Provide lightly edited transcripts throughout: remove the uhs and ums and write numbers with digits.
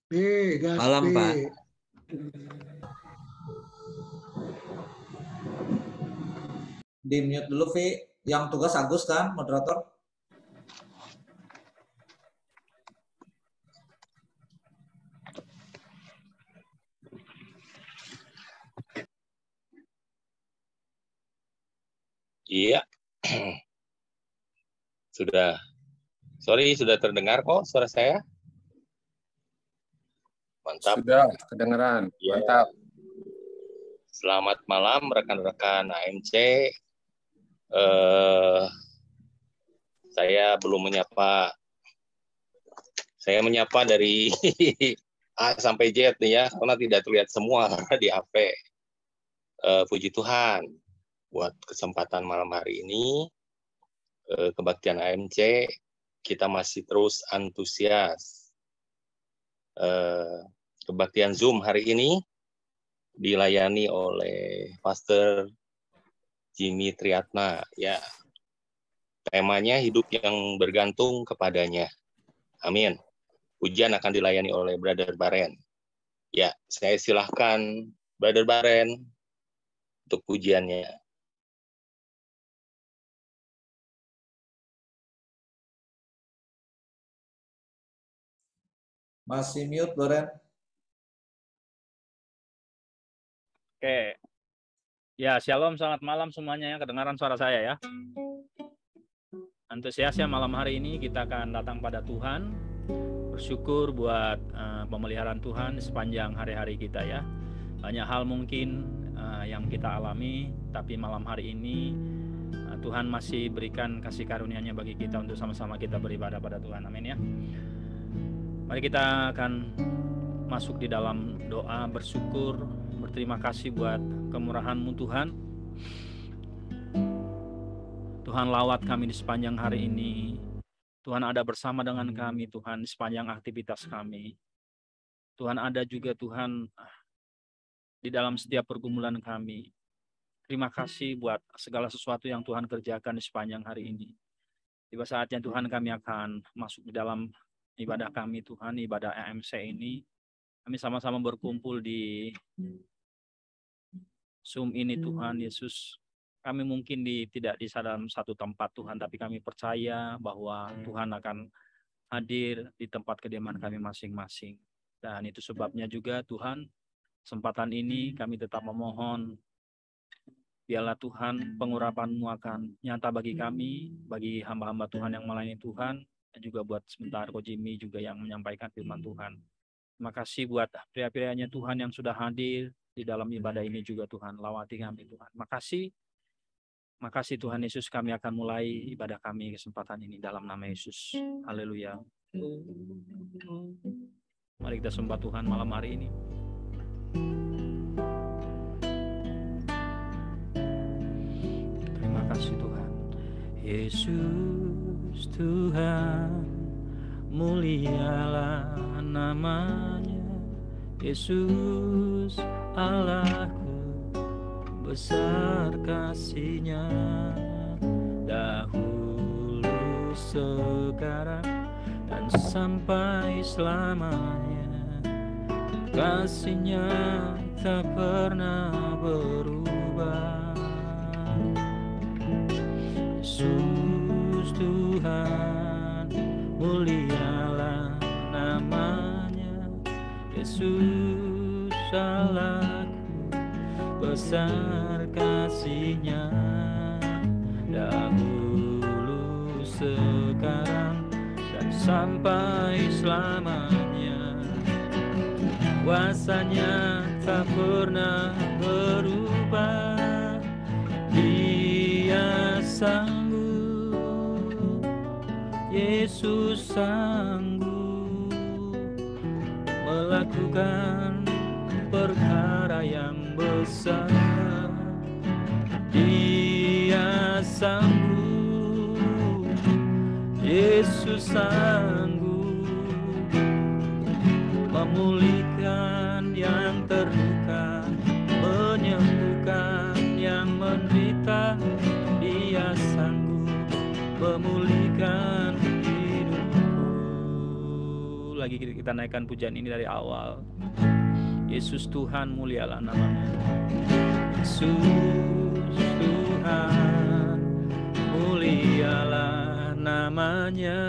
Malam, Pak. Di mute dulu, Vi. Yang tugas Agus kan, moderator? Iya. Sudah terdengar kok suara saya? Mantap. Sudah kedengaran. Ya. Mantap. Selamat malam rekan-rekan AMC. Saya belum menyapa. Saya menyapa dari A sampai Z nih ya, karena tidak terlihat semua di HP. Puji Tuhan buat kesempatan malam hari ini. Kebaktian AMC kita masih terus antusias. Kebaktian Zoom hari ini dilayani oleh Pastor Jimmy Triatna, ya. Temanya hidup yang bergantung kepadanya. Amin. Pujian akan dilayani oleh Brother Baren. Ya, saya silahkan Brother Baren untuk pujiannya. Masih mute, Baren. Oke. Ya, shalom, selamat malam semuanya ya. Kedengaran suara saya ya. Antusiasnya malam hari ini kita akan datang pada Tuhan. Bersyukur buat pemeliharaan Tuhan sepanjang hari-hari kita ya. Banyak hal mungkin yang kita alami, tapi malam hari ini Tuhan masih berikan kasih karunia-Nya bagi kita untuk sama-sama kita beribadah pada Tuhan. Amin ya. Mari kita akan masuk di dalam doa bersyukur, berterima kasih buat kemurahan-Mu Tuhan. Tuhan lawat kami di sepanjang hari ini. Tuhan ada bersama dengan kami Tuhan di sepanjang aktivitas kami. Tuhan ada juga Tuhan di dalam setiap pergumulan kami. Terima kasih buat segala sesuatu yang Tuhan kerjakan di sepanjang hari ini. Tiba saatnya Tuhan kami akan masuk di dalam ibadah kami Tuhan, ibadah AMC ini. Kami sama-sama berkumpul di Zoom ini Tuhan Yesus. Kami mungkin tidak di dalam satu tempat Tuhan, tapi kami percaya bahwa Tuhan akan hadir di tempat kediaman kami masing-masing. Dan itu sebabnya juga Tuhan, kesempatan ini kami tetap memohon, biarlah Tuhan pengurapan-Mu akan nyata bagi kami, bagi hamba-hamba Tuhan yang melayani Tuhan, dan juga buat sebentar Ko Jimmy juga yang menyampaikan firman Tuhan. Terima kasih buat pria-prianya Tuhan yang sudah hadir di dalam ibadah ini juga Tuhan, lawati kami Tuhan. Makasih Tuhan Yesus, kami akan mulai ibadah kami kesempatan ini dalam nama Yesus. Haleluya. Mari kita sembah Tuhan malam hari ini. Terima kasih Tuhan. Yesus Tuhan, mulialah namanya. Yesus Allahku, besar kasih-Nya, dahulu sekarang dan sampai selamanya. Kasih-Nya tak pernah berubah. Yesus Tuhan, mulialah namanya. Yesus Allahku, besar kasih-Nya, dahulu sekarang dan sampai selamanya. Kuasa-Nya tak pernah berubah. Dia sanggup, Yesus sanggup melakukan perkara yang besar. Dia sanggup, Yesus sanggup memulihkan yang terluka, menyembuhkan yang menderita. Dia sanggup memulihkan hidupku. Lagi kita kita naikkan pujian ini dari awal. Yesus Tuhan, mulialah nama-Mu. Yesus Tuhan, mulialah namanya.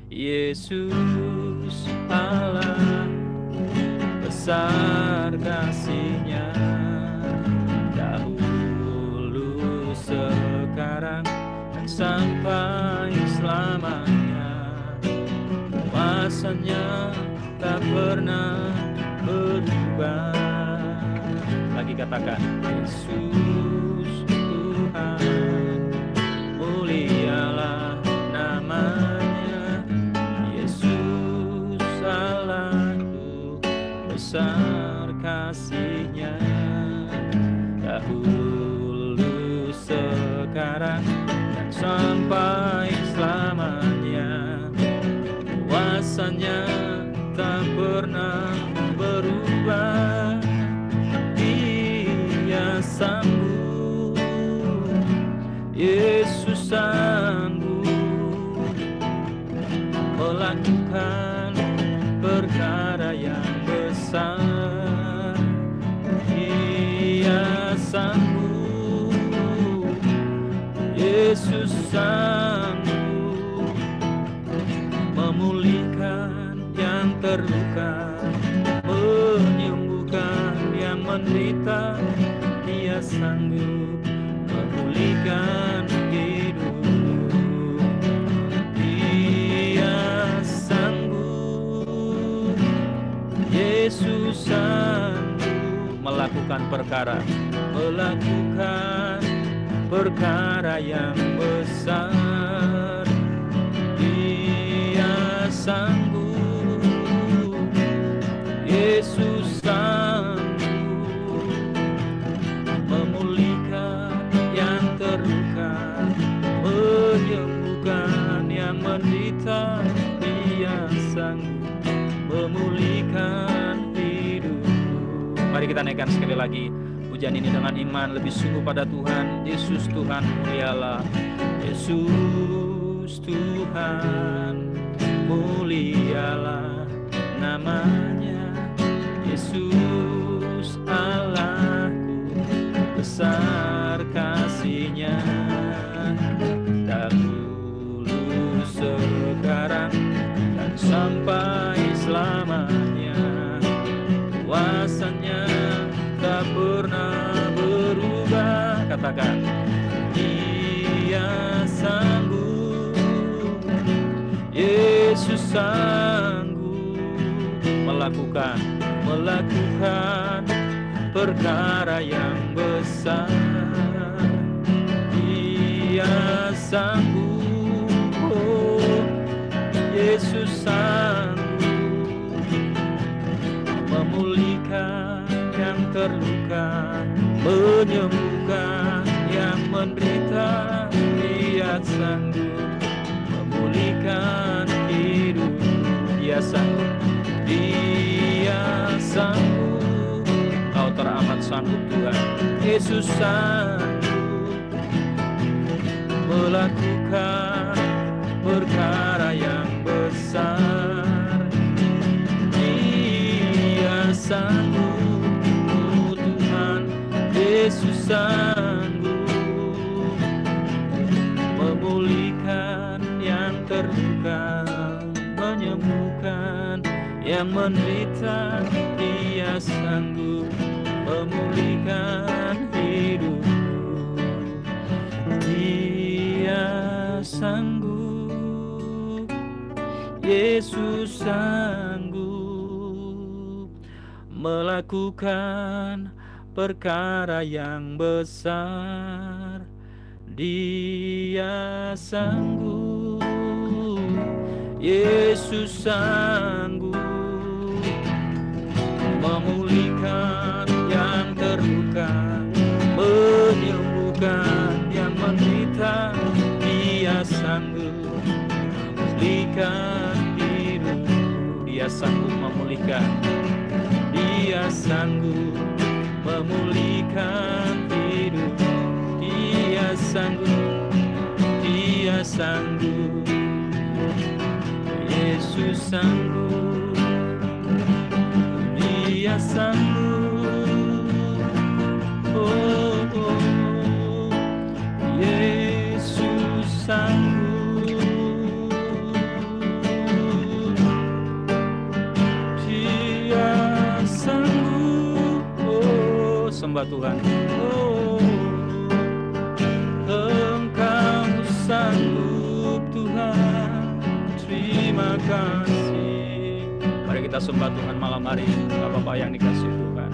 Yesus Allah, besar kasih-Nya, dahulu, sekarang, dan sampai selamanya. Kuasa-Nya tak pernah berubah. Lagi katakan, Yesus Tuhan, mulialah namanya. Yesus Allahku, besar kasih-Nya, dahulu, sekarang, dan sampai selamanya. Kuasa-Nya tak pernah berubah. Dia sanggup, Yesus sanggup melakukan perkara yang besar. Dia sanggup, Yesus sanggup memulihkan yang terluka, menyembuhkan yang menderita. Dia sanggup memulihkan hidupmu. Dia sanggup, Yesus sanggup melakukan perkara yang besar. Dia sanggup, Yesus sanggup memulihkan yang terluka, menyembuhkan yang menderita. Dia sanggup memulihkan hidupku. Mari kita naikkan sekali lagi pujian ini dengan iman, lebih sungguh pada Tuhan. Yesus Tuhan, mulialah. Yesus Tuhan, mulialah namanya. Yesus Allahku, besar kasih-Nya, dahulu, sekarang, dan sampai selamanya. Kuasa-Nya tak pernah berubah. Katakan, Dia sanggup, Yesus sanggup melakukan perkara yang besar. Dia sanggup, oh, Yesus sanggup memulihkan yang terluka, menyembuhkan yang menderita. Dia sanggup memulihkan hidup. Dia sanggup, Dia sanggup. Kau teramat sanggup Tuhan. Yesus sanggup melakukan perkara yang besar. Dia sanggup, oh Tuhan. Yesus sanggup memulihkan yang terluka, menyembuhkan yang menderita. Dia sanggup memulihkan hidupku. Dia sanggup, Yesus sanggup melakukan perkara yang besar. Dia sanggup, Yesus sanggup memulihkan yang terluka, menyembuhkan yang menderita. Dia sanggup memulihkan hidup. Dia sanggup memulihkan. Dia sanggup memulihkan hidup. Dia sanggup, Dia sanggup, Yesus sanggup. sanggup, oh, oh, Yesus sanggup, Dia sanggup, oh, sembah Tuhan, oh, Engkau sanggup Tuhan, terima kasih. Mari kita sembah Tuhan malam hari ini, Bapak-Bapak yang dikasihi Tuhan.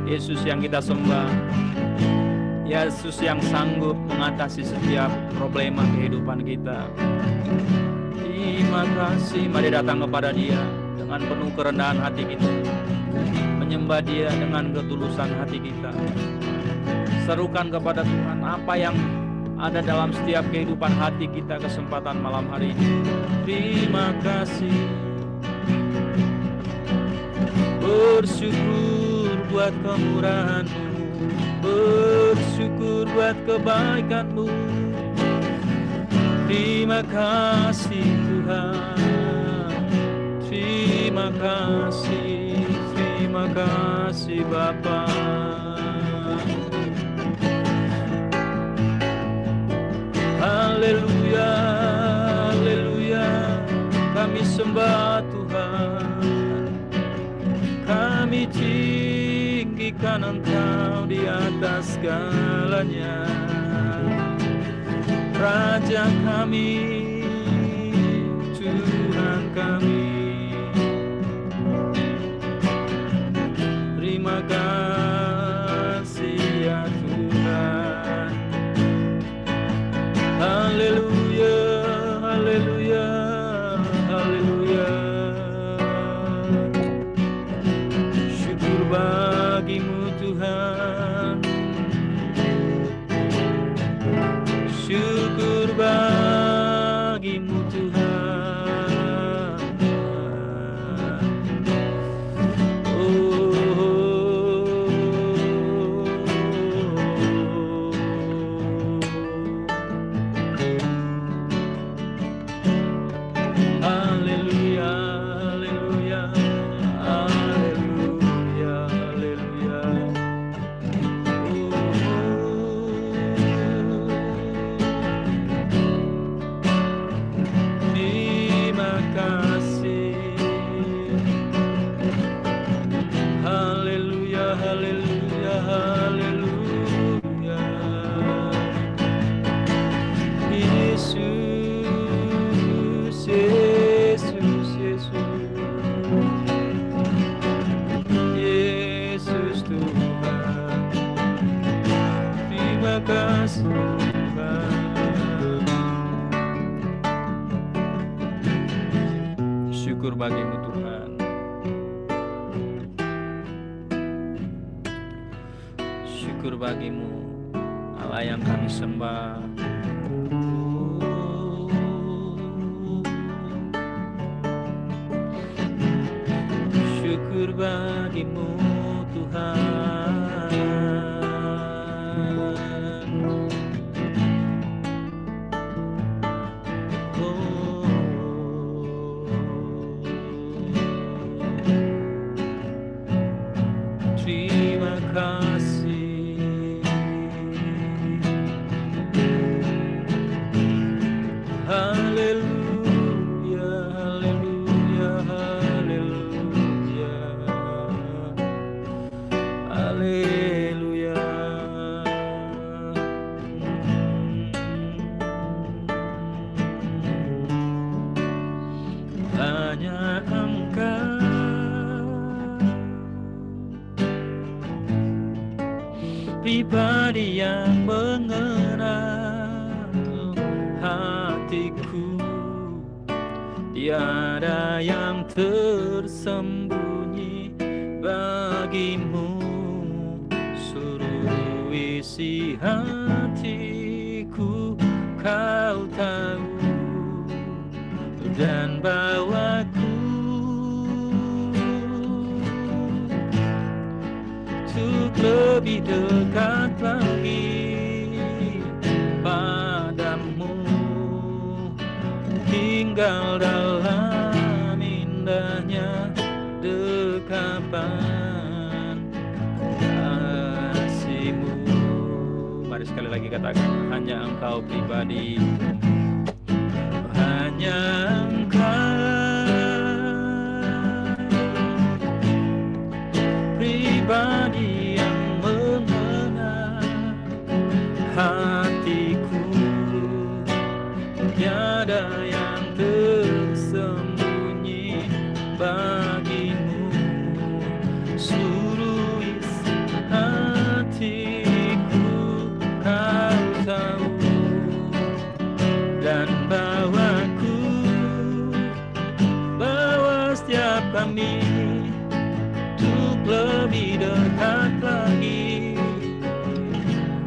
Yesus yang kita sembah, Yesus yang sanggup mengatasi setiap problema kehidupan kita. Terima kasih, mari datang kepada Dia dengan penuh kerendahan hati kita, menyembah Dia dengan ketulusan hati kita. Serukan kepada Tuhan apa yang ada dalam setiap kehidupan hati kita kesempatan malam hari ini. Terima kasih. Bersyukur buat kemurahan-Mu, bersyukur buat kebaikan-Mu. Terima kasih Tuhan, terima kasih Bapa. Haleluya, haleluya, kami sembah Tuhan, kami tinggikan Engkau di atas segalanya, Raja kami, Tuhan kami. Terima kasih ya Tuhan. Haleluya, haleluya, haleluya. Syukur bagi-Mu Tuhan, syukur bagi-Mu Tuhan. Haleluya, haleluya, haleluya, haleluya. Terima kasih. Haleluya, haleluya, haleluya. Yesus, Yesus, Yesus, Yesus Tuhan. Terima kasih Tuhan. Syukur bagi-Mu Tuhan. Syukur bagi-Mu Allah yang kami sembah. Syukur bagi-Mu Tuhan. Oh, terima kasih. Haleluya, haleluya, haleluya, haleluya. Hanya Engkau, pribadi yang mengenal hatiku. Tiada yang tersembunyi bagi-Mu. Suruh isi hatiku, Kau tahu, dan bawaku untuk lebih dekat lagi padamu, tinggal dalam indahnya dekam dekapan kasih-Mu. Mari sekali lagi katakan, hanya Engkau pribadi, hanya Engkau pribadi yang mengenal hatiku. Tiada yang tersembunyi bagi-Mu, seluruh isi hatiku Kau tahu, dan bawa setiap kami untuk lebih dekat lagi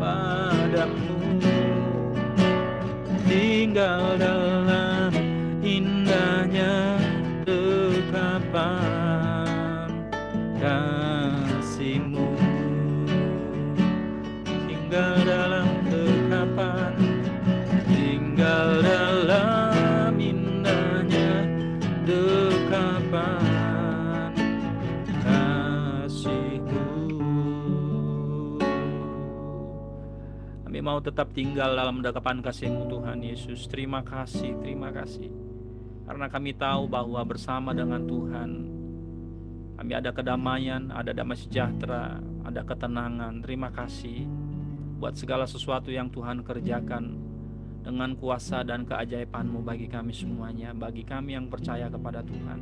padamu, tinggal dalam indahnya dekapan kasih-Mu, tinggal dalam dekapan, tinggal dalam indahnya dekapan kasih-Mu. Kami mau tetap tinggal dalam dekapan kasih-Mu Tuhan Yesus. Terima kasih karena kami tahu bahwa bersama dengan Tuhan kami ada kedamaian, ada damai sejahtera, ada ketenangan. Terima kasih buat segala sesuatu yang Tuhan kerjakan dengan kuasa dan keajaiban-Mu bagi kami semuanya, bagi kami yang percaya kepada Tuhan.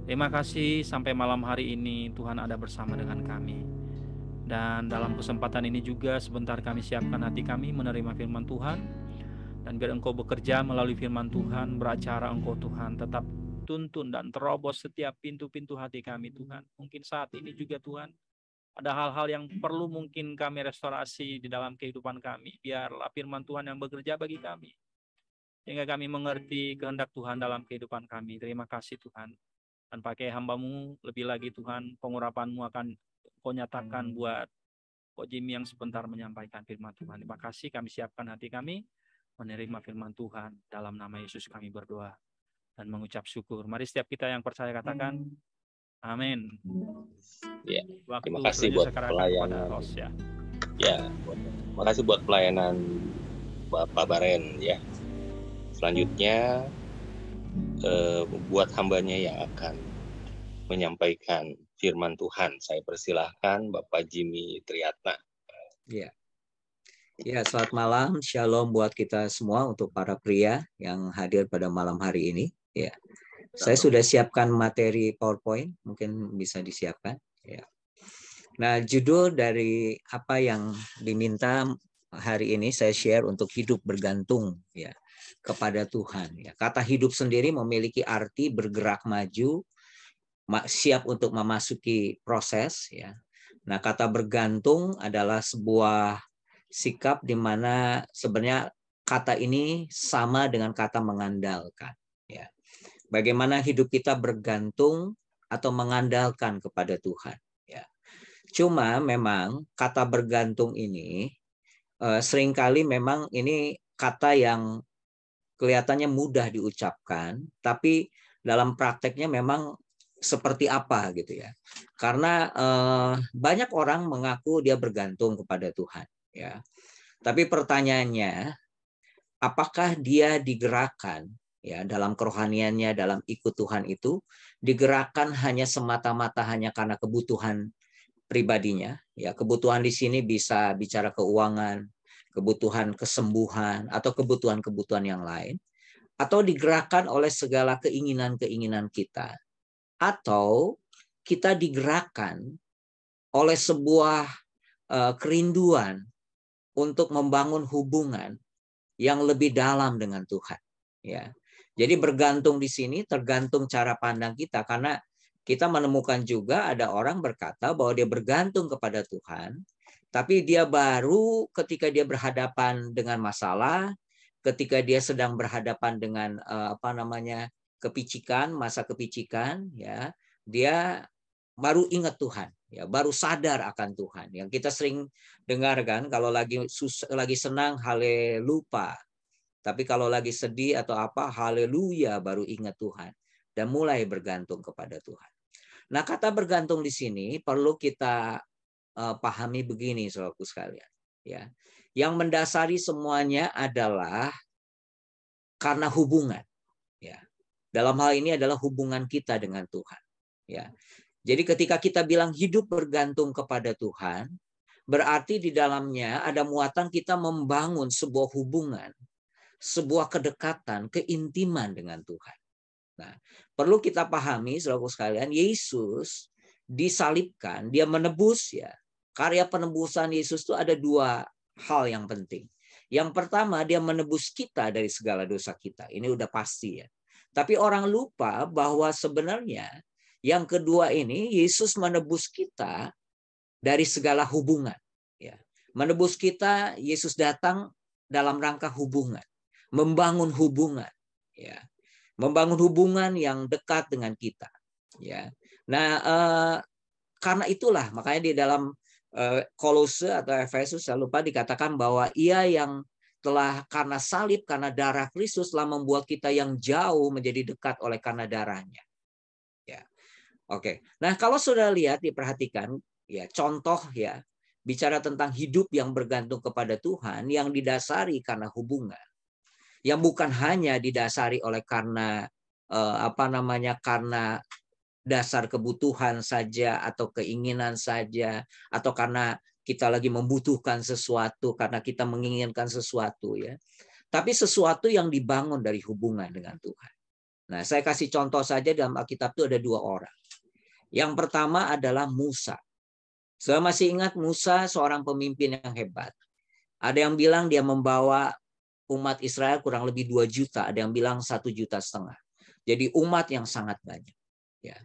Terima kasih sampai malam hari ini Tuhan ada bersama dengan kami. Dan dalam kesempatan ini juga sebentar kami siapkan hati kami menerima firman Tuhan. Dan biar Engkau bekerja melalui firman Tuhan, beracara Engkau Tuhan, tetap tuntun dan terobos setiap pintu-pintu hati kami Tuhan. Mungkin saat ini juga Tuhan ada hal-hal yang perlu mungkin kami restorasi di dalam kehidupan kami. Biarlah firman Tuhan yang bekerja bagi kami, sehingga kami mengerti kehendak Tuhan dalam kehidupan kami. Terima kasih Tuhan. Dan pakai hamba-Mu lebih lagi Tuhan, pengurapan-Mu akan Kau nyatakan buat Kok Jimmy yang sebentar menyampaikan firman Tuhan. Terima kasih, kami siapkan hati kami menerima firman Tuhan. Dalam nama Yesus kami berdoa dan mengucap syukur. Mari setiap kita yang percaya katakan amin. Ya, Waktu terima kasih buat pelayanan. Ya. Ya, terima kasih buat pelayanan Bapak Baren ya. Selanjutnya buat hambanya yang akan menyampaikan firman Tuhan, saya persilahkan Bapak Jimmy Triatna. Ya. Ya, selamat malam, shalom buat kita semua, untuk para pria yang hadir pada malam hari ini. Ya, saya sudah siapkan materi PowerPoint, mungkin bisa disiapkan. Ya. Nah, judul dari apa yang diminta hari ini saya share untuk hidup bergantung ya kepada Tuhan. Ya. Kata hidup sendiri memiliki arti bergerak maju, siap untuk memasuki proses. Ya. Nah, kata bergantung adalah sebuah sikap di mana sebenarnya kata ini sama dengan kata mengandalkan. Ya. Bagaimana hidup kita bergantung atau mengandalkan kepada Tuhan. Ya. Cuma memang kata bergantung ini seringkali memang ini kata yang kelihatannya mudah diucapkan, tapi dalam prakteknya memang seperti apa gitu ya. Karena banyak orang mengaku dia bergantung kepada Tuhan. Ya, tapi pertanyaannya, apakah dia digerakkan ya dalam kerohaniannya, dalam ikut Tuhan itu digerakkan hanya semata-mata hanya karena kebutuhan pribadinya? Ya, kebutuhan di sini bisa bicara keuangan, kebutuhan kesembuhan, atau kebutuhan-kebutuhan yang lain, atau digerakkan oleh segala keinginan-keinginan kita, atau kita digerakkan oleh sebuah kerinduan untuk membangun hubungan yang lebih dalam dengan Tuhan. Ya, jadi bergantung di sini tergantung cara pandang kita, karena kita menemukan juga ada orang berkata bahwa dia bergantung kepada Tuhan, tapi dia baru ketika dia berhadapan dengan masalah, ketika dia sedang berhadapan dengan kepicikan, masa kepicikan, ya, dia baru ingat Tuhan. Ya, baru sadar akan Tuhan. Yang kita sering dengar kan, kalau lagi senang haleluya, tapi kalau lagi sedih atau apa haleluya, baru ingat Tuhan dan mulai bergantung kepada Tuhan. Nah, kata bergantung di sini perlu kita pahami begini, saudaraku sekalian. Ya, yang mendasari semuanya adalah karena hubungan. Ya, dalam hal ini adalah hubungan kita dengan Tuhan. Ya, jadi ketika kita bilang hidup bergantung kepada Tuhan, berarti di dalamnya ada muatan kita membangun sebuah hubungan, sebuah kedekatan, keintiman dengan Tuhan. Nah, perlu kita pahami, saudaraku sekalian, Yesus disalibkan, dia menebus ya. Karya penebusan Yesus itu ada dua hal yang penting. Yang pertama, dia menebus kita dari segala dosa kita. Ini udah pasti ya. Tapi orang lupa bahwa sebenarnya yang kedua ini, Yesus menebus kita dari segala hubungan. Ya. Menebus kita, Yesus datang dalam rangka hubungan. Membangun hubungan. Ya. Membangun hubungan yang dekat dengan kita. Ya. Nah, karena itulah, makanya di dalam Kolose atau Efesus, saya lupa, dikatakan bahwa ia yang telah karena salib, karena darah Kristus telah membuat kita yang jauh menjadi dekat oleh karena darahnya. Ya. Oke. Nah, kalau sudah lihat, diperhatikan ya, contoh ya, bicara tentang hidup yang bergantung kepada Tuhan yang didasari karena hubungan. Yang bukan hanya didasari oleh karena karena dasar kebutuhan saja atau keinginan saja atau karena kita lagi membutuhkan sesuatu, karena kita menginginkan sesuatu ya. Tapi sesuatu yang dibangun dari hubungan dengan Tuhan. Nah, saya kasih contoh saja, dalam Alkitab itu ada dua orang. Yang pertama adalah Musa. Saya masih ingat Musa seorang pemimpin yang hebat. Ada yang bilang dia membawa umat Israel kurang lebih 2 juta, ada yang bilang 1,5 juta. Jadi umat yang sangat banyak. Ya.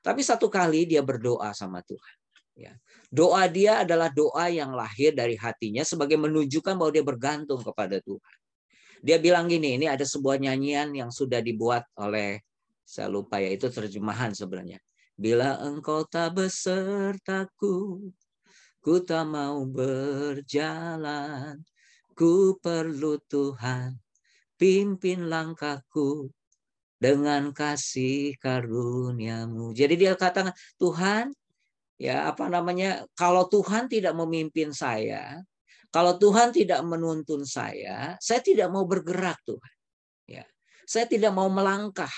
Tapi satu kali dia berdoa sama Tuhan. Ya. Doa dia adalah doa yang lahir dari hatinya sebagai menunjukkan bahwa dia bergantung kepada Tuhan. Dia bilang gini, ini ada sebuah nyanyian yang sudah dibuat oleh, saya lupa ya, itu terjemahan sebenarnya. Bila engkau tak besertaku, ku tak mau berjalan, ku perlu Tuhan, pimpin langkahku dengan kasih karunia-Mu. Jadi dia katakan, Tuhan, ya kalau Tuhan tidak memimpin saya, kalau Tuhan tidak menuntun saya tidak mau bergerak, Tuhan. Ya, saya tidak mau melangkah.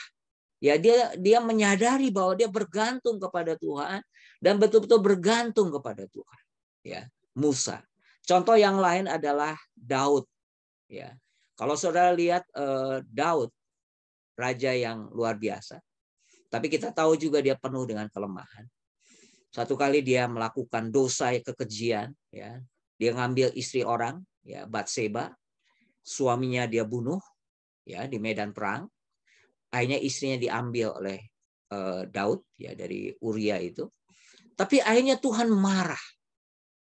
Ya, dia menyadari bahwa dia bergantung kepada Tuhan dan betul-betul bergantung kepada Tuhan. Ya, Musa. Contoh yang lain adalah Daud. Ya, kalau saudara lihat Daud, raja yang luar biasa. Tapi kita tahu juga dia penuh dengan kelemahan. Satu kali dia melakukan dosa kekejian, ya. Dia ngambil istri orang, ya, Batseba. Suaminya dia bunuh, ya, di medan perang. Akhirnya istrinya diambil oleh Daud, ya, dari Uria itu. Tapi akhirnya Tuhan marah,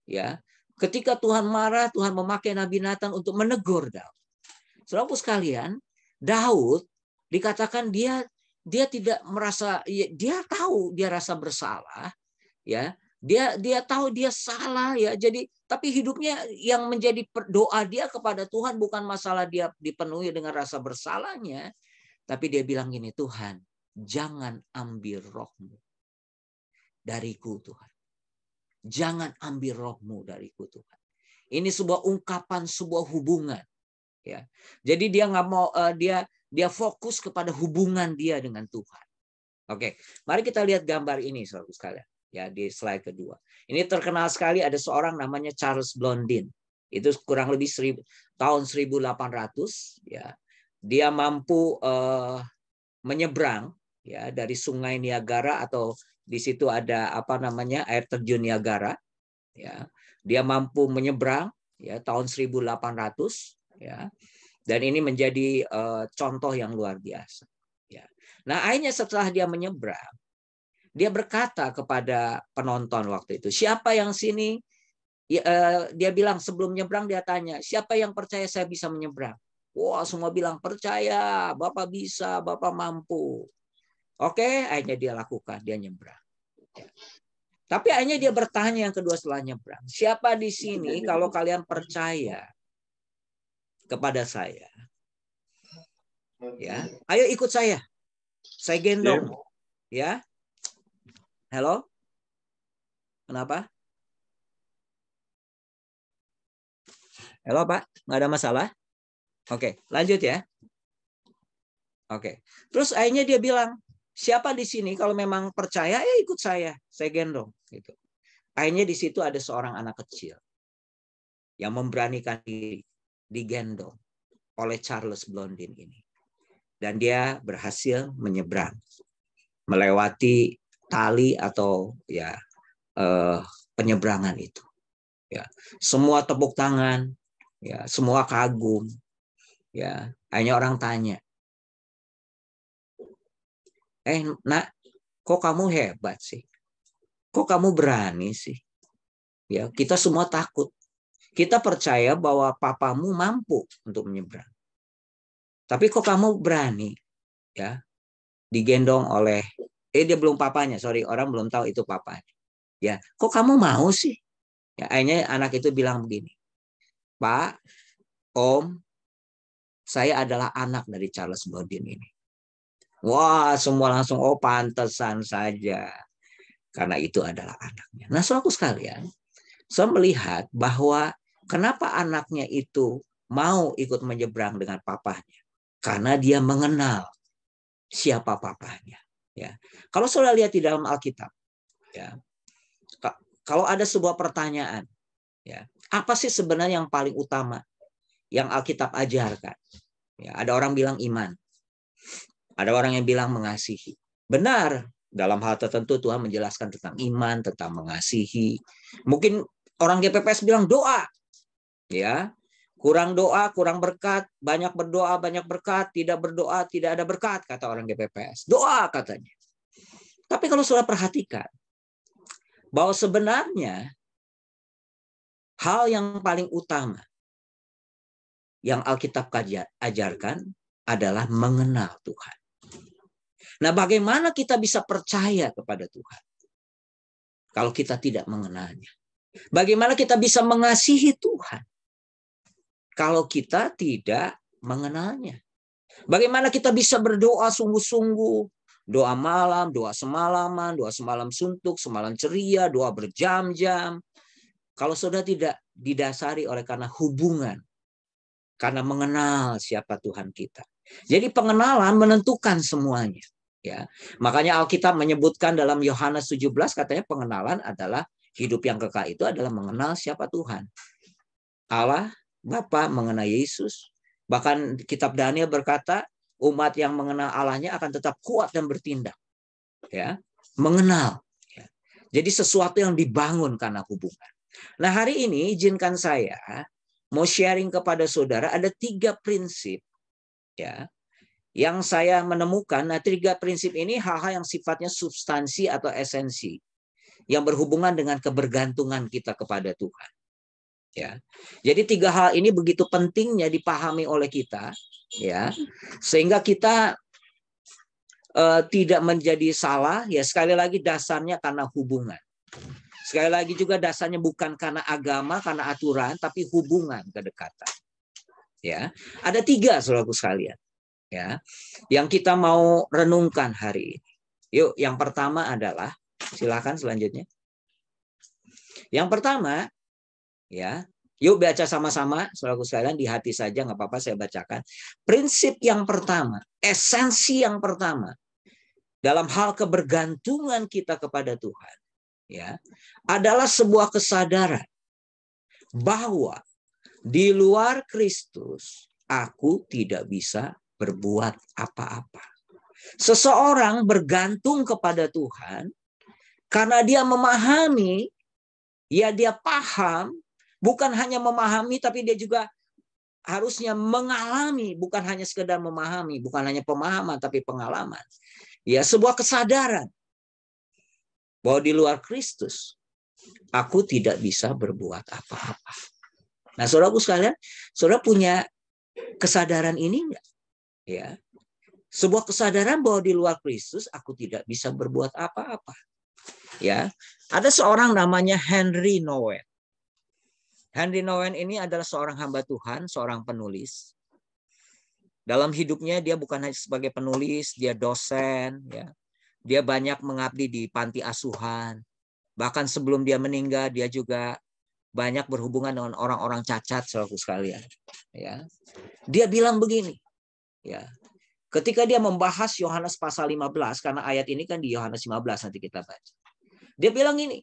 ya. Ketika Tuhan marah, Tuhan memakai Nabi Nathan untuk menegur Daud. Saudaraku sekalian, Daud dikatakan dia tidak merasa, dia tahu dia rasa bersalah, ya. Dia tahu dia salah, ya. Jadi tapi hidupnya yang menjadi doa dia kepada Tuhan bukan masalah dia dipenuhi dengan rasa bersalahnya, tapi dia bilang gini, Tuhan, jangan ambil roh-Mu dariku, Tuhan. Jangan ambil roh-Mu dariku, Tuhan. Ini sebuah ungkapan, sebuah hubungan, ya. Jadi dia nggak mau, dia fokus kepada hubungan dia dengan Tuhan. Oke, mari kita lihat gambar ini, saudara sekalian. Ya, di slide kedua. Ini terkenal sekali, ada seorang namanya Charles Blondin. Itu kurang lebih tahun 1800, ya. Dia mampu menyeberang, ya, dari Sungai Niagara, atau di situ ada air terjun Niagara, ya. Dia mampu menyeberang, ya, tahun 1800, ya. Dan ini menjadi contoh yang luar biasa, ya. Nah, akhirnya setelah dia menyeberang, dia berkata kepada penonton waktu itu, siapa yang sini? Dia bilang sebelum menyeberang, dia tanya, siapa yang percaya saya bisa menyeberang? Wah, semua bilang percaya, Bapak bisa, Bapak mampu. Oke, akhirnya dia lakukan, dia nyebrang. Ya. Tapi akhirnya dia bertanya yang kedua setelah nyebrang, siapa di sini kalau kalian percaya kepada saya? Ya, ayo ikut saya gendong, ya. Halo? Kenapa? Halo Pak, nggak ada masalah? Oke, lanjut ya. Oke, terus akhirnya dia bilang, siapa di sini kalau memang percaya, ikut saya gendong. Gitu. Akhirnya di situ ada seorang anak kecil yang memberanikan diri, digendong oleh Charles Blondin ini. Dan dia berhasil menyeberang, melewati tali atau ya penyeberangan itu. Ya, semua tepuk tangan, ya, semua kagum. Ya, hanya orang tanya, nak, kok kamu hebat sih? Kok kamu berani sih? Ya, kita semua takut. Kita percaya bahwa papamu mampu untuk menyeberang. Tapi kok kamu berani? Ya, digendong oleh dia belum papanya, sorry, orang belum tahu itu papanya. Ya, kok kamu mau sih? Ya, akhirnya anak itu bilang begini, Pak, Om, saya adalah anak dari Charles Blondin ini. Wah, semua langsung, oh pantesan saja. Karena itu adalah anaknya. Nah, saudaraku sekalian, saya melihat bahwa kenapa anaknya itu mau ikut menyeberang dengan papahnya. Karena dia mengenal siapa papahnya. Ya. Kalau saudara lihat di dalam Alkitab, ya, kalau ada sebuah pertanyaan, ya, apa sih sebenarnya yang paling utama yang Alkitab ajarkan? Ya, ada orang bilang iman. Ada orang yang bilang mengasihi. Benar, dalam hal tertentu Tuhan menjelaskan tentang iman, tentang mengasihi. Mungkin orang GPPS bilang doa. Ya, kurang doa, kurang berkat, banyak berdoa, banyak berkat, tidak berdoa, tidak ada berkat, kata orang GPPS. Doa katanya. Tapi kalau saudara perhatikan, bahwa sebenarnya hal yang paling utama yang Alkitab ajarkan adalah mengenal Tuhan. Nah, bagaimana kita bisa percaya kepada Tuhan kalau kita tidak mengenalnya? Bagaimana kita bisa mengasihi Tuhan kalau kita tidak mengenalnya? Bagaimana kita bisa berdoa sungguh-sungguh, doa malam, doa semalaman, doa semalam suntuk, semalam ceria, doa berjam-jam, kalau saudara tidak didasari oleh karena hubungan, karena mengenal siapa Tuhan kita. Jadi pengenalan menentukan semuanya. Ya, makanya Alkitab menyebutkan dalam Yohanes 17 katanya pengenalan adalah hidup yang kekal itu adalah mengenal siapa Tuhan. Allah, Bapa mengenal Yesus. Bahkan kitab Daniel berkata umat yang mengenal Allahnya akan tetap kuat dan bertindak. Ya, mengenal. Ya. Jadi sesuatu yang dibangun karena hubungan. Nah, hari ini izinkan saya mau sharing kepada saudara ada 3 prinsip ya yang saya menemukan. Nah, 3 prinsip ini hal-hal yang sifatnya substansi atau esensi yang berhubungan dengan kebergantungan kita kepada Tuhan. Ya, jadi 3 hal ini begitu pentingnya dipahami oleh kita, ya, sehingga kita tidak menjadi salah. Ya, sekali lagi dasarnya karena hubungan. Sekali lagi juga dasarnya bukan karena agama, karena aturan, tapi hubungan, kedekatan. Ya, ada 3 saudaraku sekalian. Ya, yang kita mau renungkan hari ini. Yuk, yang pertama adalah, silakan selanjutnya. Yang pertama, ya, yuk baca sama-sama, saudaraku sekalian, di hati saja, nggak apa-apa saya bacakan. Prinsip yang pertama, esensi yang pertama, dalam hal kebergantungan kita kepada Tuhan, ya, adalah sebuah kesadaran bahwa di luar Kristus, aku tidak bisa berbuat apa-apa. Seseorang bergantung kepada Tuhan karena dia memahami, ya dia paham, bukan hanya memahami tapi dia juga harusnya mengalami, bukan hanya sekedar memahami, bukan hanya pemahaman tapi pengalaman. Ya, sebuah kesadaran bahwa di luar Kristus aku tidak bisa berbuat apa-apa. Nah, saudaraku sekalian, saudara punya kesadaran ini enggak? Ya, sebuah kesadaran bahwa di luar Kristus aku tidak bisa berbuat apa-apa. Ya, ada seorang namanya Henry Nouwen. Henry Nouwen ini adalah seorang hamba Tuhan, seorang penulis. Dalam hidupnya dia bukan hanya sebagai penulis, dia dosen, ya. Dia banyak mengabdi di panti asuhan. Bahkan sebelum dia meninggal, dia juga banyak berhubungan dengan orang-orang cacat, saudaraku sekalian. Ya. Dia bilang begini, ya. Ketika dia membahas Yohanes pasal 15, karena ayat ini kan di Yohanes 15 nanti kita baca. Dia bilang ini,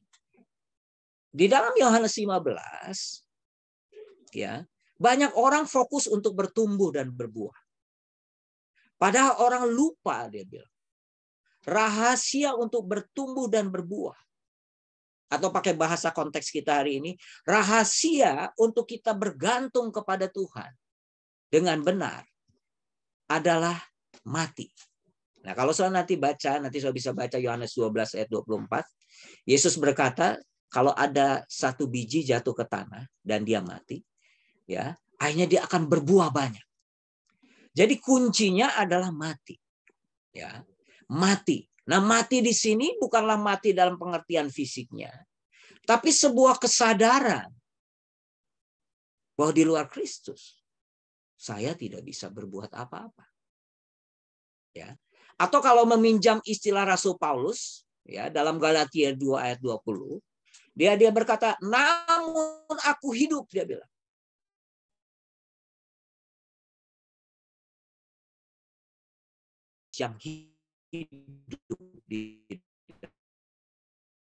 di dalam Yohanes 15, ya, banyak orang fokus untuk bertumbuh dan berbuah. Padahal orang lupa, dia bilang, rahasia untuk bertumbuh dan berbuah. Atau pakai bahasa konteks kita hari ini, rahasia untuk kita bergantung kepada Tuhan dengan benar adalah mati. Nah, kalau saya nanti bisa baca Yohanes 12 ayat 24. Yesus berkata, kalau ada satu biji jatuh ke tanah dan dia mati, ya, akhirnya dia akan berbuah banyak. Jadi kuncinya adalah mati. Ya, mati. Nah, mati di sini bukanlah mati dalam pengertian fisiknya, tapi sebuah kesadaran bahwa di luar Kristus saya tidak bisa berbuat apa-apa. Ya. Atau kalau meminjam istilah Rasul Paulus, ya, dalam Galatia 2 ayat 20, dia berkata, namun aku hidup, dia bilang. Yang hidup di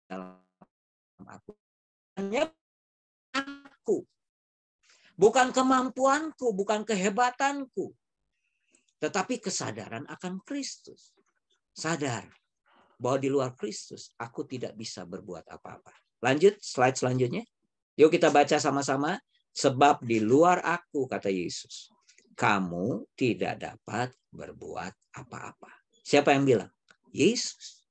dalam aku. Hanya aku. Bukan kemampuanku, bukan kehebatanku. Tetapi kesadaran akan Kristus. Sadar bahwa di luar Kristus aku tidak bisa berbuat apa-apa. Lanjut, slide selanjutnya. Yuk kita baca sama-sama. Sebab di luar aku, kata Yesus, kamu tidak dapat berbuat apa-apa. Siapa yang bilang? Yesus.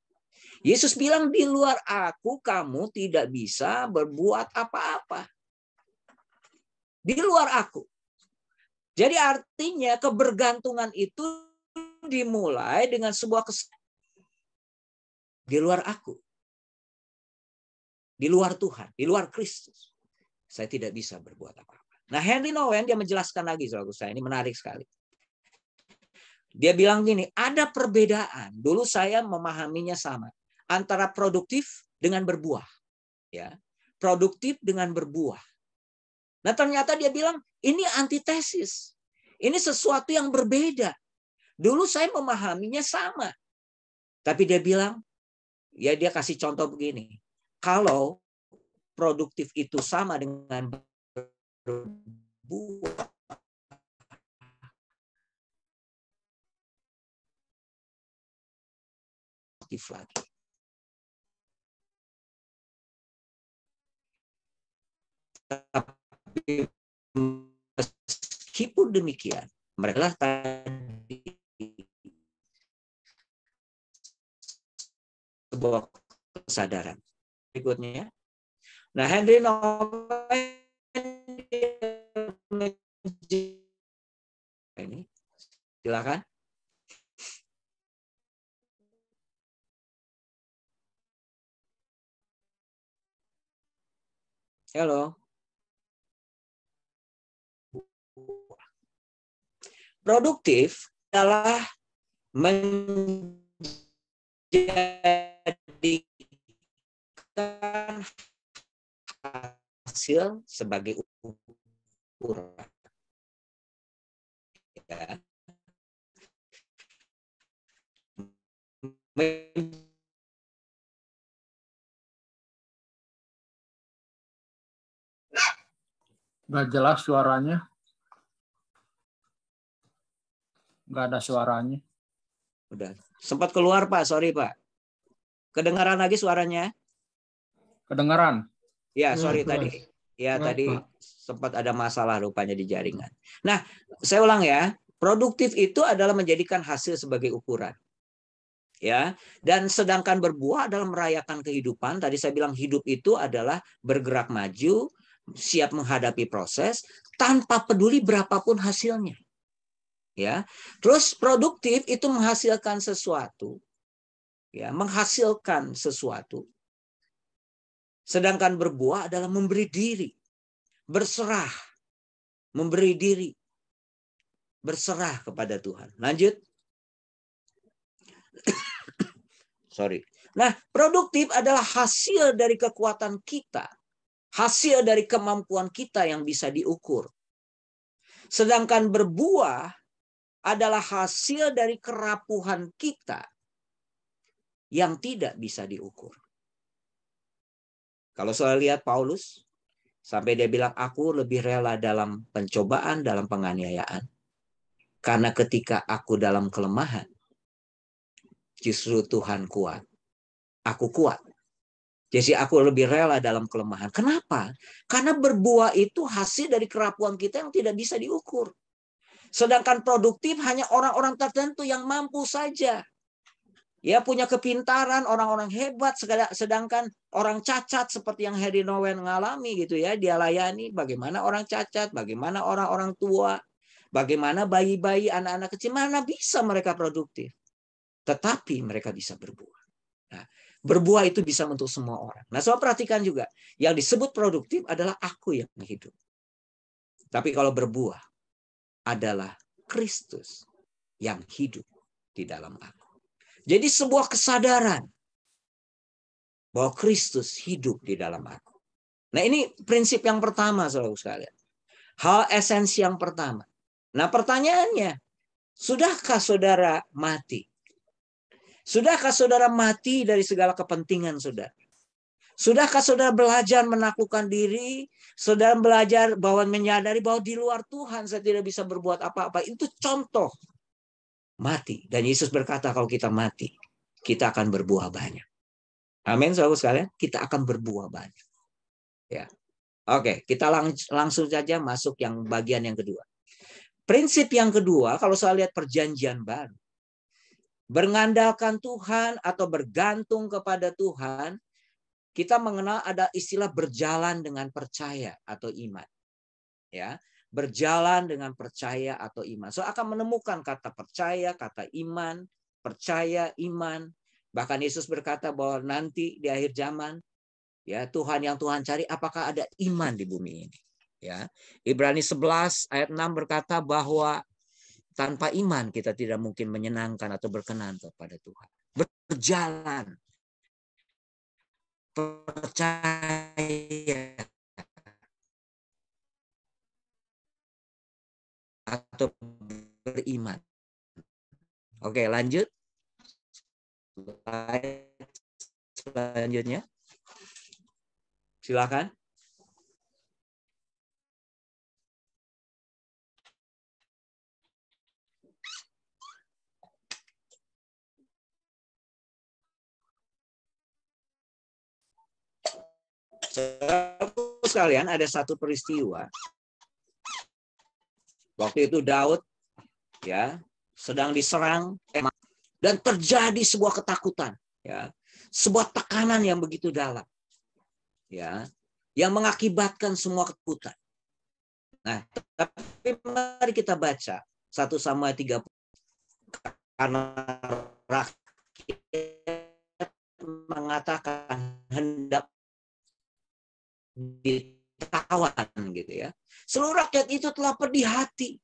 Yesus bilang di luar aku kamu tidak bisa berbuat apa-apa. Di luar aku. Jadi artinya kebergantungan itu dimulai dengan sebuah di luar aku. Di luar Tuhan, di luar Kristus. Saya tidak bisa berbuat apa-apa. Nah, Henry Nouwen dia menjelaskan lagi, saudara saya, ini menarik sekali. Dia bilang gini, ada perbedaan. Dulu saya memahaminya sama antara produktif dengan berbuah. Ya, produktif dengan berbuah. Nah, ternyata dia bilang ini antitesis. Ini sesuatu yang berbeda. Dulu saya memahaminya sama. Tapi dia bilang, ya dia kasih contoh begini. Kalau produktif itu sama dengan berbuah, aktif lagi. Tapi meskipun demikian, mereka tadi sebuah kesadaran. Berikutnya, nah Henry Nouwen ini, silakan. Halo. Produktif adalah menjadikan hasil sebagai ukuran. Ya. Nggak jelas suaranya. Nggak ada suaranya. Udah. Sempat keluar, Pak. Sorry, Pak. Kedengaran lagi suaranya? Kedengaran? Ya, sorry tadi. Ya, tadi sempat ada masalah rupanya di jaringan. Nah, saya ulang ya. Produktif itu adalah menjadikan hasil sebagai ukuran. Ya, dan sedangkan berbuah adalah merayakan kehidupan. Tadi saya bilang hidup itu adalah bergerak maju, siap menghadapi proses tanpa peduli berapapun hasilnya. Ya. Terus produktif itu menghasilkan sesuatu. Ya, menghasilkan sesuatu. Sedangkan berbuah adalah memberi diri, berserah, memberi diri, berserah kepada Tuhan. Lanjut. Nah, produktif adalah hasil dari kekuatan kita. Hasil dari kemampuan kita yang bisa diukur. Sedangkan berbuah adalah hasil dari kerapuhan kita yang tidak bisa diukur. Kalau saya lihat Paulus, sampai dia bilang, aku lebih rela dalam pencobaan, dalam penganiayaan. Karena ketika aku dalam kelemahan, justru Tuhan kuat. Aku kuat. Jadi aku lebih rela dalam kelemahan. Kenapa? Karena berbuah itu hasil dari kerapuhan kita yang tidak bisa diukur. Sedangkan produktif hanya orang-orang tertentu yang mampu saja. Ya, punya kepintaran, orang-orang hebat, sedangkan orang cacat seperti yang Harry Nowen mengalami gitu ya, dia layani bagaimana orang cacat, bagaimana orang-orang tua, bagaimana bayi-bayi, anak-anak kecil, mana bisa mereka produktif. Tetapi mereka bisa berbuah. Nah, berbuah itu bisa untuk semua orang. Nah, soal perhatikan juga, yang disebut produktif adalah aku yang hidup. Tapi kalau berbuah adalah Kristus yang hidup di dalam aku. Jadi sebuah kesadaran bahwa Kristus hidup di dalam aku. Nah, ini prinsip yang pertama, saudara sekalian. Hal esensi yang pertama. Nah, pertanyaannya, sudahkah saudara mati? Sudahkah saudara mati dari segala kepentingan saudara? Sudahkah saudara belajar menaklukkan diri? Saudara belajar bahwa menyadari bahwa di luar Tuhan saya tidak bisa berbuat apa-apa. Itu contoh mati. Dan Yesus berkata kalau kita mati, kita akan berbuah banyak. Amin, saudara sekalian. Kita akan berbuah banyak. Ya. Oke, kita langsung saja masuk yang bagian yang kedua. Prinsip yang kedua, kalau saya lihat perjanjian baru, berngandalkan Tuhan atau bergantung kepada Tuhan, kita mengenal ada istilah berjalan dengan percaya atau iman. Ya, berjalan dengan percaya atau iman. So akan menemukan kata percaya, kata iman, percaya, iman. Bahkan Yesus berkata bahwa nanti di akhir zaman, ya, Tuhan yang Tuhan cari, apakah ada iman di bumi ini? Ya, Ibrani 11 ayat 6 berkata bahwa tanpa iman kita tidak mungkin menyenangkan atau berkenan kepada Tuhan. Berjalan, percaya, atau beriman. Oke, lanjut. Selanjutnya. Silakan. Sekalian, ada satu peristiwa. Waktu itu Daud ya sedang diserang dan terjadi sebuah ketakutan, ya, sebuah tekanan yang begitu dalam, ya, yang mengakibatkan semua ketakutan. Nah, tapi mari kita baca 1 Samuel 30. Karena rakyat mengatakan hendak ditawan gitu ya. Seluruh rakyat itu telah pedih hati.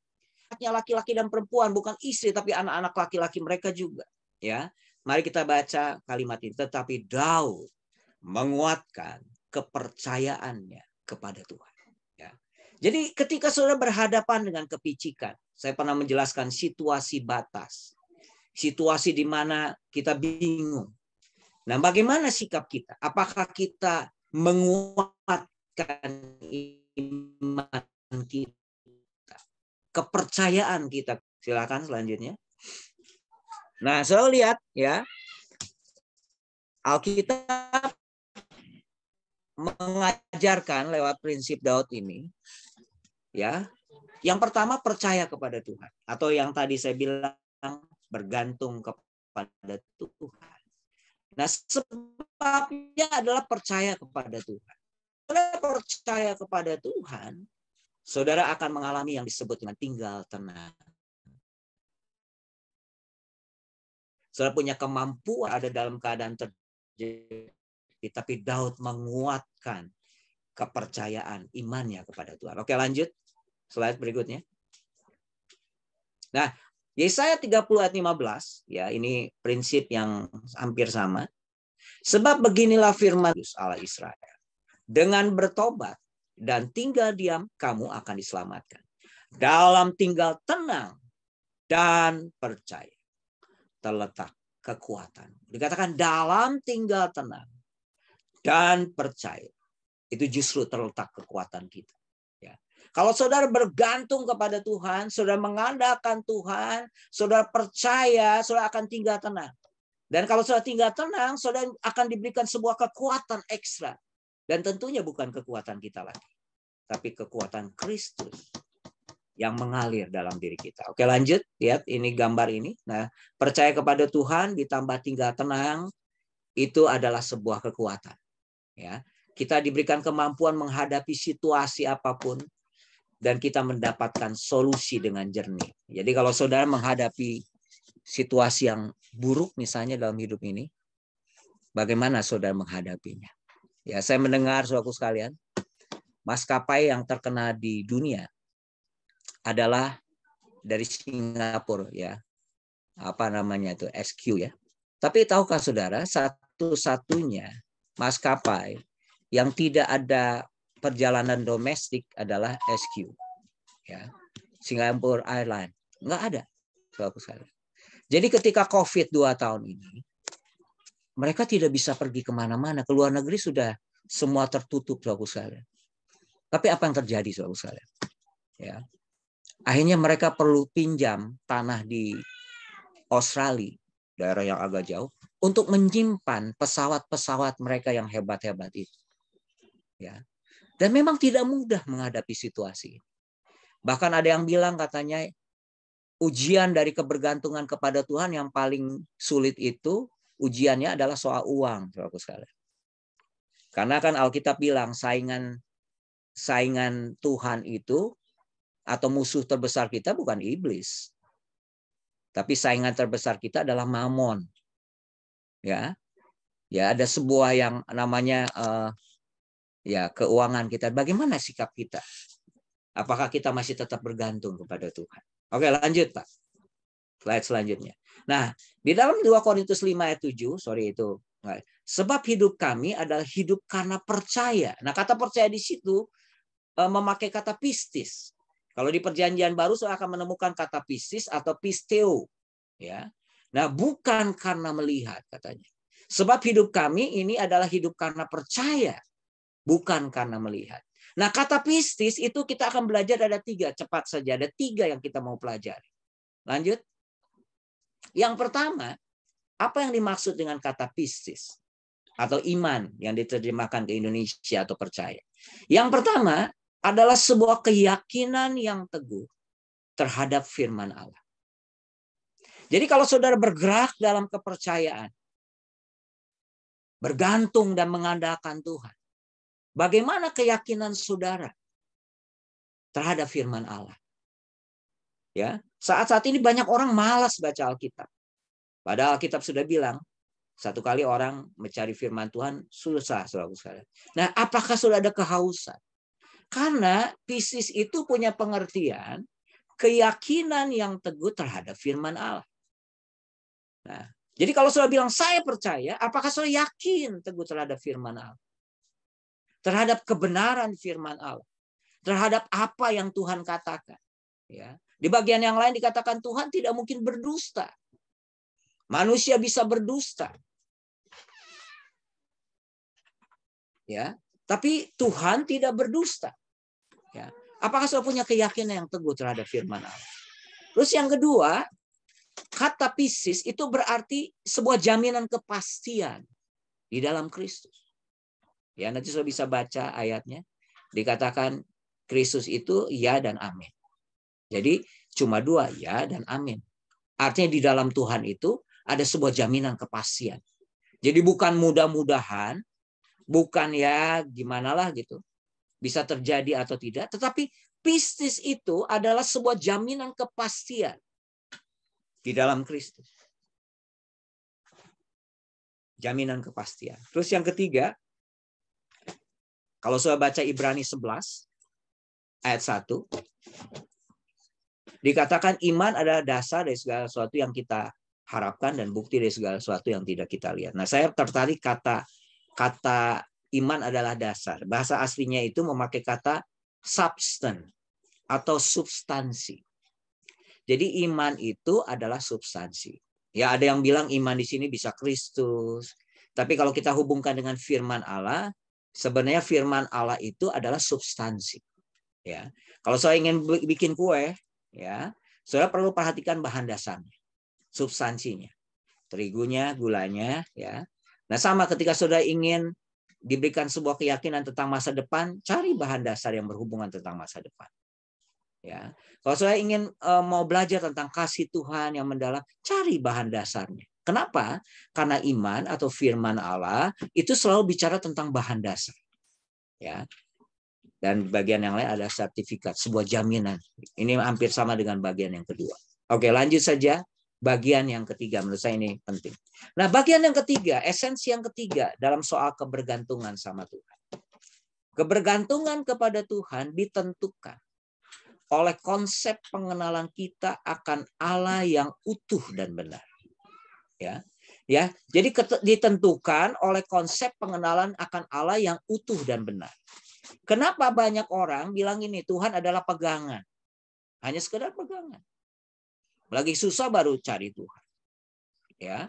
Laki-laki dan perempuan, bukan istri tapi anak-anak laki-laki mereka juga, ya. Mari kita baca kalimat ini. Tetapi Daud menguatkan kepercayaannya kepada Tuhan, ya. Jadi ketika saudara berhadapan dengan kepicikan, saya pernah menjelaskan situasi batas. Situasi di mana kita bingung. Nah, bagaimana sikap kita? Apakah kita menguatkan iman kita, kepercayaan kita? Silakan selanjutnya. Nah, saya lihat ya, Alkitab mengajarkan lewat prinsip Daud ini, ya. Yang pertama percaya kepada Tuhan, atau yang tadi saya bilang bergantung kepada Tuhan. Nah, sebabnya adalah percaya kepada Tuhan. Saudara percaya kepada Tuhan, saudara akan mengalami yang disebut dengan tinggal tenang. Saudara punya kemampuan ada dalam keadaan terjadi, tapi Daud menguatkan kepercayaan imannya kepada Tuhan. Oke, lanjut. Slide berikutnya. Nah, Yesaya 30 ayat 15, ya ini prinsip yang hampir sama. Sebab beginilah firman Allah Israel. Dengan bertobat dan tinggal diam, kamu akan diselamatkan. Dalam tinggal tenang dan percaya terletak kekuatan. Dikatakan dalam tinggal tenang dan percaya. Itu justru terletak kekuatan kita. Ya. Kalau saudara bergantung kepada Tuhan, saudara mengandalkan Tuhan, saudara percaya, saudara akan tinggal tenang. Dan kalau saudara tinggal tenang, saudara akan diberikan sebuah kekuatan ekstra. Dan tentunya bukan kekuatan kita lagi, tapi kekuatan Kristus yang mengalir dalam diri kita. Oke, lanjut. Lihat ini gambar ini. Nah, percaya kepada Tuhan ditambah tinggal tenang, itu adalah sebuah kekuatan. Ya, kita diberikan kemampuan menghadapi situasi apapun dan kita mendapatkan solusi dengan jernih. Jadi kalau saudara menghadapi situasi yang buruk misalnya dalam hidup ini, bagaimana saudara menghadapinya? Ya, saya mendengar saudaraku sekalian, maskapai yang terkena di dunia adalah dari Singapura, ya. Apa namanya itu? SQ, ya. Tapi tahukah saudara, satu-satunya maskapai yang tidak ada perjalanan domestik adalah SQ, ya. Singapore Airlines nggak ada, saudaraku sekalian. Jadi ketika COVID 2 tahun ini, mereka tidak bisa pergi kemana-mana. Ke luar negeri sudah semua tertutup, saudaraku sekalian. Tapi apa yang terjadi, saudaraku sekalian? Ya. Akhirnya mereka perlu pinjam tanah di Australia, daerah yang agak jauh, untuk menyimpan pesawat-pesawat mereka yang hebat-hebat itu. Ya. Dan memang tidak mudah menghadapi situasi ini. Bahkan ada yang bilang katanya ujian dari kebergantungan kepada Tuhan yang paling sulit itu ujiannya adalah soal uang, saudaraku sekalian. Karena kan Alkitab bilang saingan Tuhan itu atau musuh terbesar kita bukan iblis. Tapi saingan terbesar kita adalah mamon. Ya. Ya, ada sebuah yang namanya ya keuangan kita. Bagaimana sikap kita? Apakah kita masih tetap bergantung kepada Tuhan? Oke, lanjut, Pak. Slide selanjutnya. Nah, di dalam 2 Korintus 5 ayat 7, sebab hidup kami adalah hidup karena percaya. Nah, kata percaya di situ memakai kata pistis. Kalau di Perjanjian Baru saya akan menemukan kata pistis atau pisteo, ya. Nah, bukan karena melihat katanya. Sebab hidup kami ini adalah hidup karena percaya, bukan karena melihat. Nah, kata pistis itu kita akan belajar ada 3, cepat saja ada 3 yang kita mau pelajari. Lanjut. Yang pertama, apa yang dimaksud dengan kata pistis atau iman yang diterjemahkan ke Indonesia atau percaya? Yang pertama adalah sebuah keyakinan yang teguh terhadap firman Allah. Jadi kalau saudara bergerak dalam kepercayaan, bergantung dan mengandalkan Tuhan, bagaimana keyakinan saudara terhadap firman Allah? Ya, saat-saat ini banyak orang malas baca Alkitab. Padahal Alkitab sudah bilang, satu kali orang mencari firman Tuhan susah, saudara sekalian. Nah, apakah sudah ada kehausan? Karena Piscis itu punya pengertian keyakinan yang teguh terhadap firman Allah. Nah, jadi kalau saudara bilang saya percaya, apakah saudara yakin teguh terhadap firman Allah? Terhadap kebenaran firman Allah, terhadap apa yang Tuhan katakan. Ya, di bagian yang lain dikatakan Tuhan tidak mungkin berdusta. Manusia bisa berdusta. Ya, tapi Tuhan tidak berdusta. Ya. Apakah saudara punya keyakinan yang teguh terhadap firman Allah? Terus yang kedua, kata Piscis itu berarti sebuah jaminan kepastian di dalam Kristus. Ya, nanti saudara bisa baca ayatnya. Dikatakan Kristus itu ya dan amin. Jadi cuma 2, ya dan amin. Artinya di dalam Tuhan itu ada sebuah jaminan kepastian. Jadi bukan mudah-mudahan, bukan ya gimana lah gitu. Bisa terjadi atau tidak. Tetapi Piscis itu adalah sebuah jaminan kepastian di dalam Kristus. Jaminan kepastian. Terus yang ketiga, kalau saya baca Ibrani 11 ayat 1. Dikatakan iman adalah dasar dari segala sesuatu yang kita harapkan dan bukti dari segala sesuatu yang tidak kita lihat. Nah, saya tertarik kata iman adalah dasar. Bahasa aslinya itu memakai kata substance atau substansi. Jadi iman itu adalah substansi. Ya, ada yang bilang iman di sini bisa Kristus. Tapi kalau kita hubungkan dengan firman Allah, sebenarnya firman Allah itu adalah substansi. Ya. Kalau saya ingin bikin kue, ya, saudara perlu perhatikan bahan dasarnya, substansinya, terigunya, gulanya, ya. Nah, sama ketika saudara ingin diberikan sebuah keyakinan tentang masa depan, cari bahan dasar yang berhubungan tentang masa depan. Ya, kalau saya ingin mau belajar tentang kasih Tuhan yang mendalam, cari bahan dasarnya. Kenapa? Karena iman atau firman Allah itu selalu bicara tentang bahan dasar. Ya. Dan bagian yang lain ada sertifikat, sebuah jaminan. Ini hampir sama dengan bagian yang kedua. Oke, lanjut saja. Bagian yang ketiga, menurut saya ini penting. Nah, bagian yang ketiga, esensi yang ketiga dalam soal kebergantungan sama Tuhan. Kebergantungan kepada Tuhan ditentukan oleh konsep pengenalan kita akan Allah yang utuh dan benar. Ya. Jadi ditentukan oleh konsep pengenalan akan Allah yang utuh dan benar. Kenapa banyak orang bilang ini Tuhan adalah pegangan? Hanya sekedar pegangan. Lagi susah baru cari Tuhan. Ya.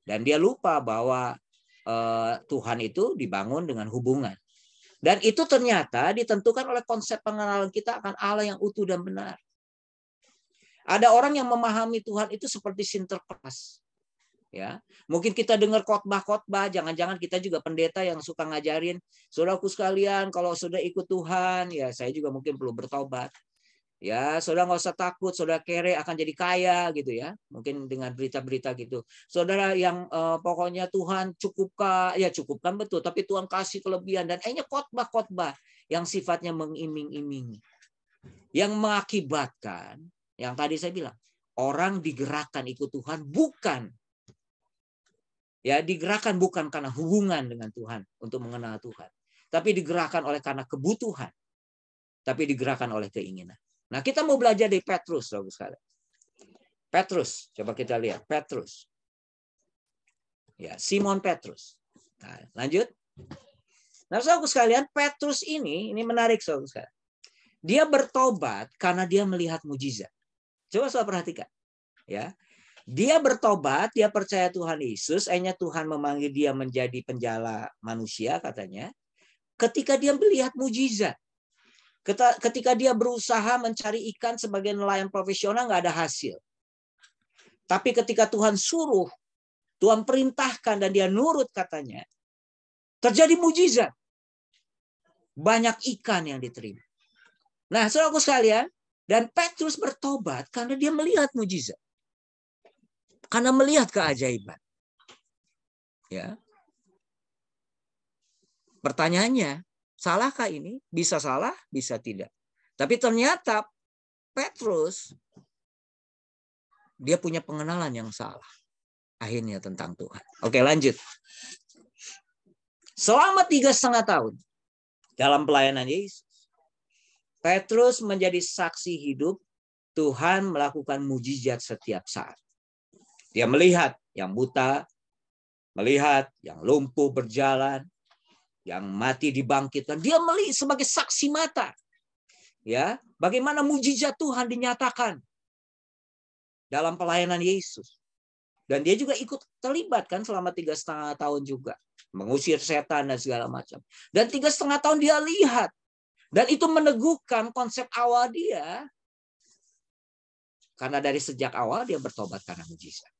Dan dia lupa bahwa Tuhan itu dibangun dengan hubungan. Dan itu ternyata ditentukan oleh konsep pengenalan kita akan Allah yang utuh dan benar. Ada orang yang memahami Tuhan itu seperti Sinterklas. Ya, mungkin kita dengar khotbah-khotbah, jangan-jangan kita juga pendeta yang suka ngajarin, saudaraku sekalian, kalau sudah ikut Tuhan, ya saya juga mungkin perlu bertobat. Ya, saudara nggak usah takut, saudara kere akan jadi kaya gitu ya. Mungkin dengan berita-berita gitu. Saudara yang pokoknya Tuhan cukupkan, ya cukupkan betul, tapi Tuhan kasih kelebihan dan khotbah-khotbah yang sifatnya mengiming-imingi. Yang mengakibatkan, yang tadi saya bilang, orang digerakkan ikut Tuhan bukan digerakkan bukan karena hubungan dengan Tuhan untuk mengenal Tuhan, tapi digerakkan oleh karena kebutuhan, tapi digerakkan oleh keinginan. Nah, kita mau belajar dari Petrus, Saudara sekalian. Petrus, coba kita lihat Petrus. Ya, Simon Petrus. Nah, lanjut. Nah, Saudara sekalian, Petrus ini menarik, Saudara sekalian. Dia bertobat karena dia melihat mujizat. Coba Saudara perhatikan, ya. Dia bertobat, dia percaya Tuhan Yesus, akhirnya Tuhan memanggil dia menjadi penjala manusia katanya. Ketika dia melihat mujizat, ketika dia berusaha mencari ikan sebagai nelayan profesional nggak ada hasil. Tapi ketika Tuhan suruh, Tuhan perintahkan dan dia nurut katanya, terjadi mujizat. Banyak ikan yang diterima. Nah, saudaraku sekalian, dan Petrus bertobat karena dia melihat mujizat. Karena melihat keajaiban. Ya. Pertanyaannya, salahkah ini? Bisa salah, bisa tidak. Tapi ternyata Petrus, dia punya pengenalan yang salah. Akhirnya tentang Tuhan. Oke, lanjut. Selama 3,5 tahun dalam pelayanan Yesus, Petrus menjadi saksi hidup Tuhan melakukan mujizat setiap saat. Dia melihat yang buta, melihat yang lumpuh berjalan, yang mati dibangkitkan. Dia melihat sebagai saksi mata. Ya, bagaimana mujizat Tuhan dinyatakan dalam pelayanan Yesus. Dan dia juga ikut terlibat kan selama 3,5 tahun juga. Mengusir setan dan segala macam. Dan 3,5 tahun dia lihat. Dan itu meneguhkan konsep awal dia. Karena dari sejak awal dia bertobat karena mujizat.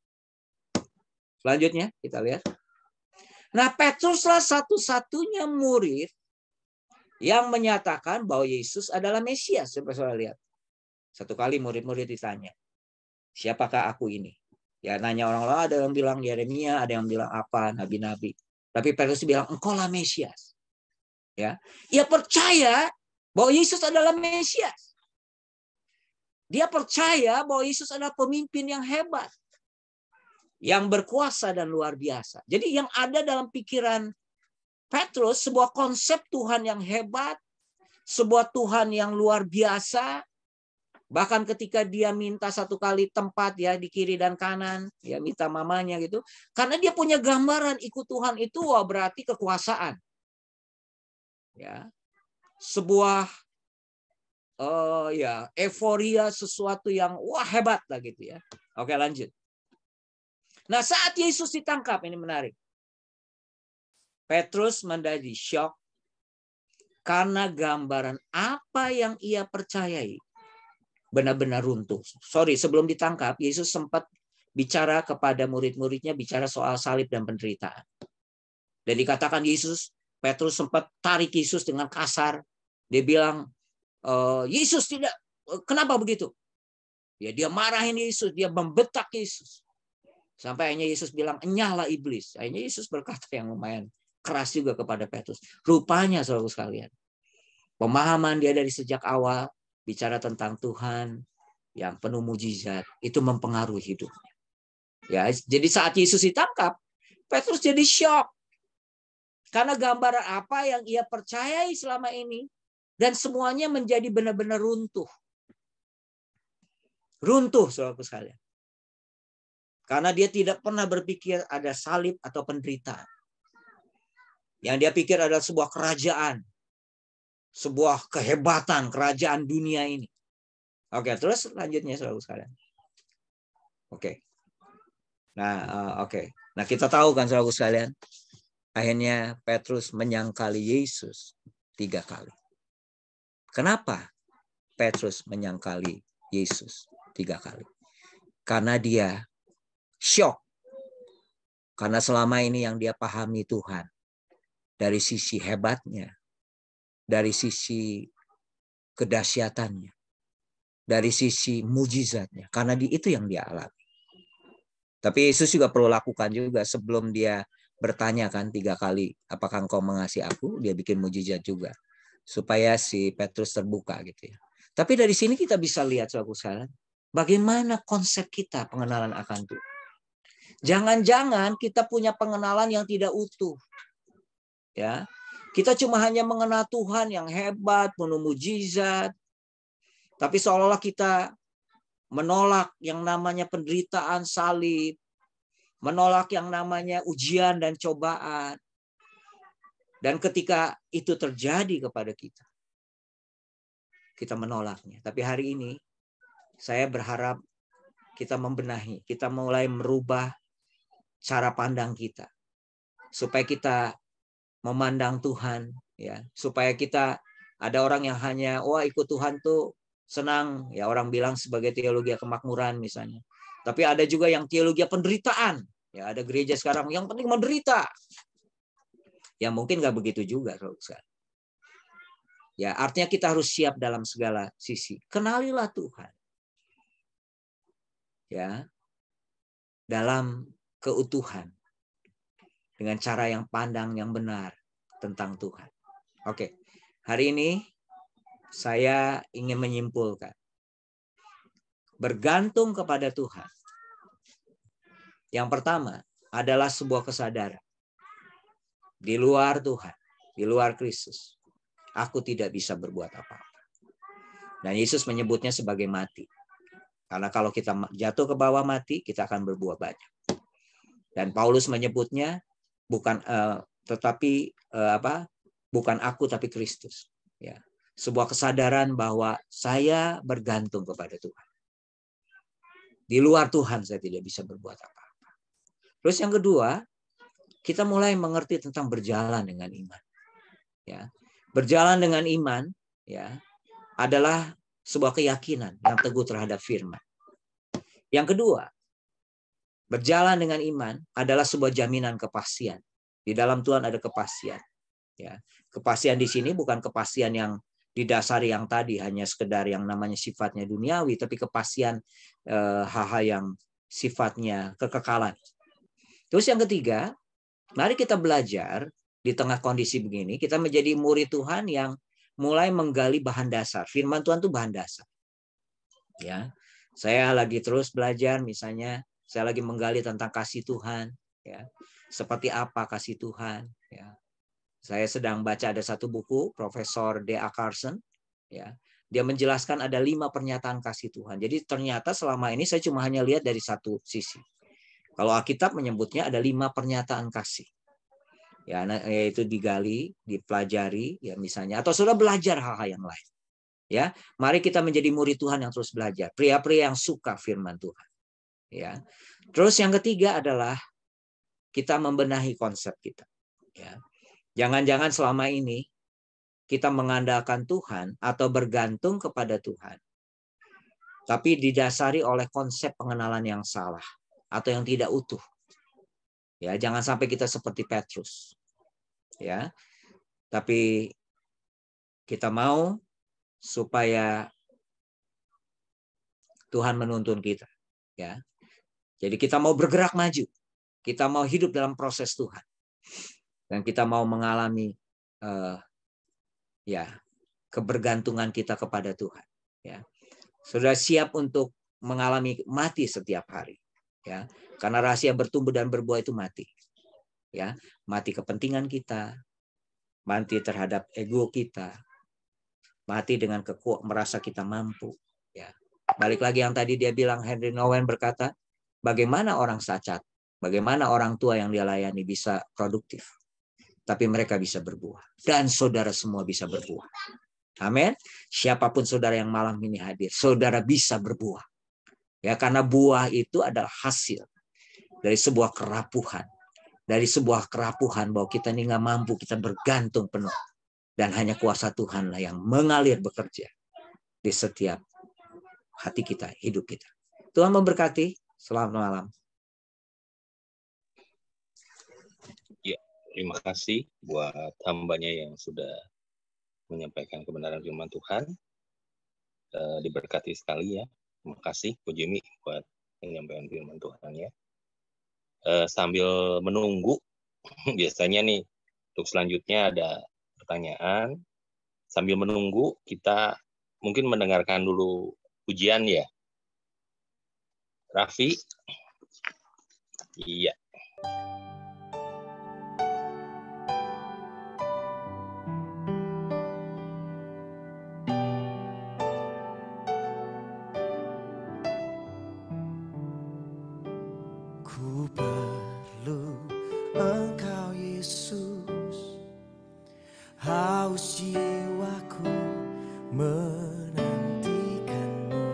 Selanjutnya kita lihat. Nah, Petruslah satu-satunya murid yang menyatakan bahwa Yesus adalah Mesias. Coba saudara lihat. Satu kali murid-murid ditanya, siapakah aku ini? Ya nanya orang-orang, ada yang bilang Yeremia, ada yang bilang apa, nabi-nabi. Tapi Petrus bilang, engkaulah Mesias. Ya, ia percaya bahwa Yesus adalah Mesias. Dia percaya bahwa Yesus adalah pemimpin yang hebat, yang berkuasa dan luar biasa. Jadi yang ada dalam pikiran Petrus sebuah konsep Tuhan yang hebat, sebuah Tuhan yang luar biasa, Bahkan ketika dia minta satu kali tempat ya di kiri dan kanan, ya minta mamanya gitu. Karena dia punya gambaran ikut Tuhan itu wah berarti kekuasaan. Ya. Sebuah ya euforia, sesuatu yang wah hebat lah gitu ya. Oke, lanjut. Nah, saat Yesus ditangkap, ini menarik. Petrus menjadi syok karena gambaran apa yang ia percayai benar-benar runtuh. Sorry, sebelum ditangkap, Yesus sempat bicara kepada murid-muridnya, bicara soal salib dan penderitaan. Dan dikatakan Petrus sempat tarik Yesus dengan kasar. Dia bilang, Yesus tidak, kenapa begitu? Ya, dia marahin Yesus, dia membetak Yesus. Sampai akhirnya Yesus bilang, enyahlah iblis. Akhirnya Yesus berkata yang lumayan keras juga kepada Petrus. Rupanya, saudara sekalian, pemahaman dia dari sejak awal, bicara tentang Tuhan yang penuh mujizat, itu mempengaruhi hidupnya. Ya, jadi saat Yesus ditangkap, Petrus jadi syok. Karena gambaran apa yang ia percayai selama ini, dan semuanya menjadi benar-benar runtuh. Runtuh, saudaraku sekalian. Karena dia tidak pernah berpikir ada salib atau penderitaan. Yang dia pikir adalah sebuah kerajaan. Sebuah kehebatan kerajaan dunia ini. Oke, terus lanjutnya saudara sekalian. Oke. Nah, oke. Nah, kita tahu kan saudara sekalian, akhirnya Petrus menyangkali Yesus 3 kali. Kenapa Petrus menyangkali Yesus 3 kali? Karena dia syok. Karena selama ini yang dia pahami Tuhan dari sisi hebatnya, dari sisi kedahsyatannya, dari sisi mujizatnya. Karena itu yang dia alami. Tapi Yesus juga perlu lakukan juga sebelum dia bertanya kan 3 kali, apakah engkau mengasihi aku? Dia bikin mujizat juga. Supaya si Petrus terbuka gitu ya. Tapi dari sini kita bisa lihat saudaraku sekalian, bagaimana konsep kita pengenalan akan Tuhan. Jangan-jangan kita punya pengenalan yang tidak utuh. Ya. Kita cuma hanya mengenal Tuhan yang hebat, penuh mujizat. Tapi seolah-olah kita menolak yang namanya penderitaan salib, menolak yang namanya ujian dan cobaan. Dan ketika itu terjadi kepada kita menolaknya. Tapi hari ini saya berharap kita membenahi, kita mulai merubah cara pandang kita. Supaya kita memandang Tuhan, ya, supaya kita ada orang yang hanya ikut Tuhan tuh senang, ya orang bilang sebagai teologi kemakmuran misalnya. Tapi ada juga yang teologi penderitaan, ya ada gereja sekarang yang penting menderita. Ya mungkin nggak begitu juga, saudara. Ya artinya kita harus siap dalam segala sisi. Kenalilah Tuhan, ya dalam keutuhan dengan cara yang pandang yang benar tentang Tuhan. Oke, hari ini saya ingin menyimpulkan. Bergantung kepada Tuhan. Yang pertama adalah sebuah kesadaran. Di luar Tuhan, di luar Kristus, aku tidak bisa berbuat apa-apa. Dan Yesus menyebutnya sebagai mati. Karena kalau kita jatuh ke bawah mati, kita akan berbuat banyak. Dan Paulus menyebutnya bukan bukan aku tapi Kristus. Ya. Sebuah kesadaran bahwa saya bergantung kepada Tuhan. Di luar Tuhan saya tidak bisa berbuat apa-apa. Terus yang kedua, kita mulai mengerti tentang berjalan dengan iman. Ya. Berjalan dengan iman ya adalah sebuah keyakinan yang teguh terhadap firman. Yang kedua, berjalan dengan iman adalah sebuah jaminan kepastian. Di dalam Tuhan ada kepastian. Ya. Kepastian di sini bukan kepastian yang didasari yang tadi hanya sekedar yang namanya sifatnya duniawi, tapi kepastian hal-hal yang sifatnya kekekalan. Terus yang ketiga, mari kita belajar di tengah kondisi begini, kita menjadi murid Tuhan yang mulai menggali bahan dasar. Firman Tuhan itu bahan dasar. Ya, saya lagi terus belajar, misalnya saya lagi menggali tentang kasih Tuhan. Ya, seperti apa kasih Tuhan? Ya, saya sedang baca ada satu buku Profesor D.A. Carson. Ya, Dia menjelaskan ada 5 pernyataan kasih Tuhan. Jadi ternyata selama ini saya cuma hanya lihat dari satu sisi. Kalau Alkitab menyebutnya ada 5 pernyataan kasih. Ya, yaitu digali, dipelajari, ya misalnya, atau sudah belajar hal-hal yang lain. Ya, mari kita menjadi murid Tuhan yang terus belajar. Pria-pria yang suka firman Tuhan. Ya. Terus yang ketiga adalah kita membenahi konsep kita. Ya. Jangan-jangan selama ini kita mengandalkan Tuhan atau bergantung kepada Tuhan, tapi didasari oleh konsep pengenalan yang salah atau yang tidak utuh. Ya, jangan sampai kita seperti Petrus. Ya. Tapi kita mau supaya Tuhan menuntun kita. Ya. Jadi kita mau bergerak maju. Kita mau hidup dalam proses Tuhan. Dan kita mau mengalami kebergantungan kita kepada Tuhan. Ya. Sudah siap untuk mengalami mati setiap hari. Ya. Karena rahasia bertumbuh dan berbuah itu mati. Ya. Mati kepentingan kita. Mati terhadap ego kita. Mati dengan merasa kita mampu. Ya. Balik lagi yang tadi dia bilang, Henry Nouwen berkata, bagaimana orang cacat, bagaimana orang tua yang dia layani bisa produktif. Tapi mereka bisa berbuah. Dan saudara semua bisa berbuah. Amin. Siapapun saudara yang malam ini hadir, saudara bisa berbuah. Ya, karena buah itu adalah hasil dari sebuah kerapuhan. Dari sebuah kerapuhan bahwa kita ini nggak mampu, kita bergantung penuh. Dan hanya kuasa Tuhanlah yang mengalir bekerja di setiap hati kita, hidup kita. Tuhan memberkati. Selamat malam. Terima kasih buat hambanya yang sudah menyampaikan kebenaran firman Tuhan. Diberkati sekali ya. Terima kasih Bu Jimmy buat penyampaian firman Tuhan ya. Sambil menunggu, biasanya nih untuk selanjutnya ada pertanyaan. Sambil menunggu kita mungkin mendengarkan dulu pujian ya. Raffi? Iya. Ku perlu Engkau Yesus, haus jiwaku menantikanmu.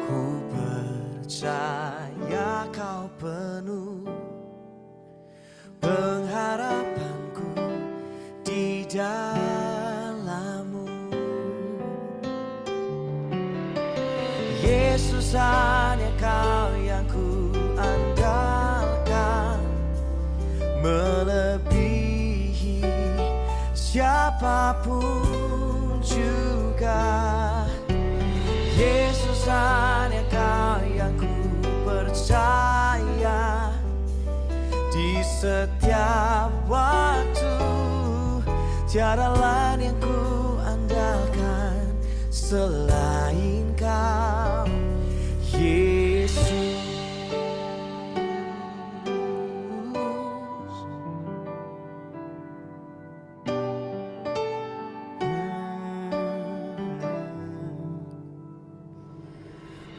Ku percaya Kau penuh pengharapanku di dalam-Mu. Yesus, hanya Kau yang ku andalkan, melebihi siapapun juga. Yesus, hanya Kau yang ku percaya di setiap waktu. Tiada lain yang ku andalkan selain Kau, Yesus.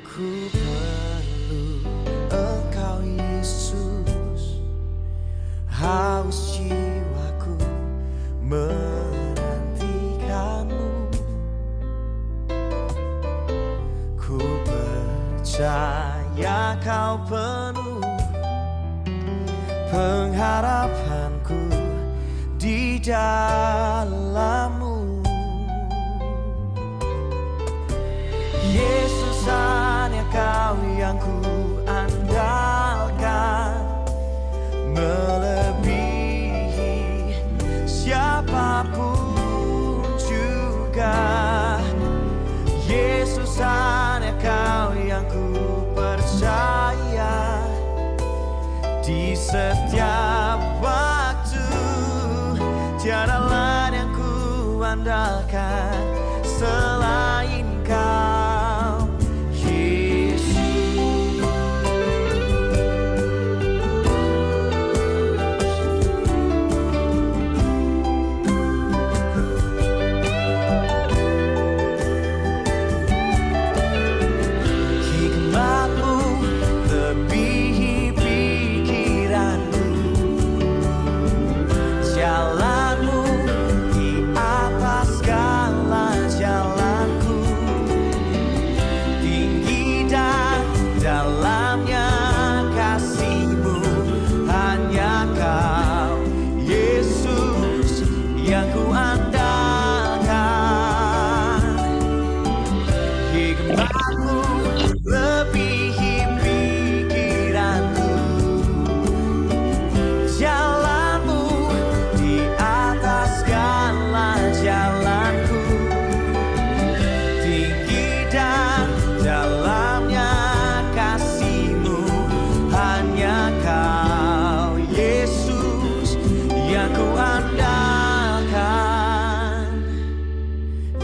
Ku perlu Engkau Yesus, haus jiwaku menantikanmu. Ku percaya Kau penuh pengharapanku di dalam-Mu. Yesus, hanya Kau yang ku andalkan, melebihi siapapun juga. Yesus, hanya Kau yang ku percaya di setiap waktu. Tiada lain yang ku andalkan selain Kau, Yesus. jalanmu di atas segala jalanku, tinggi dan dalamnya kasih-Mu, hanya Kau Yesus yang ku andalkan. Hikmat-Mu lebihi pikiranku, jalanmu di atas segala jalanku, tinggi dan dalamnya kasih-Mu, hanya Kau Yesus yang ku andalkan.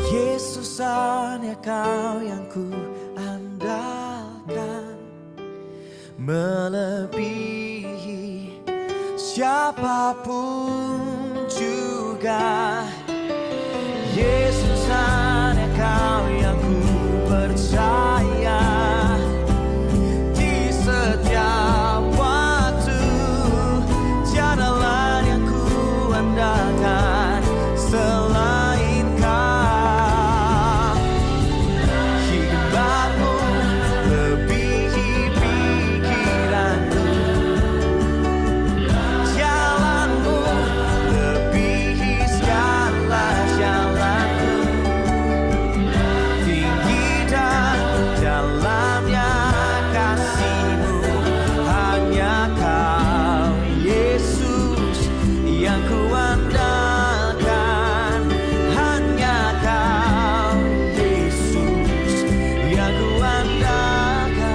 Yesus, hanya Kau yang ku andalkan, melebihi siapapun juga. Yesus, hanya Kau yang ku percaya, di setiap waktu tiada lain yang ku andalkan selain Kau. Hikmat-Mu lebihi pikiranku, jalanmu lebihi segala jalanku, tinggi dan dalamnya kasih-Mu, hanya Kau Yesus yang ku andalkan, hanya Kau Yesus yang ku andalkan.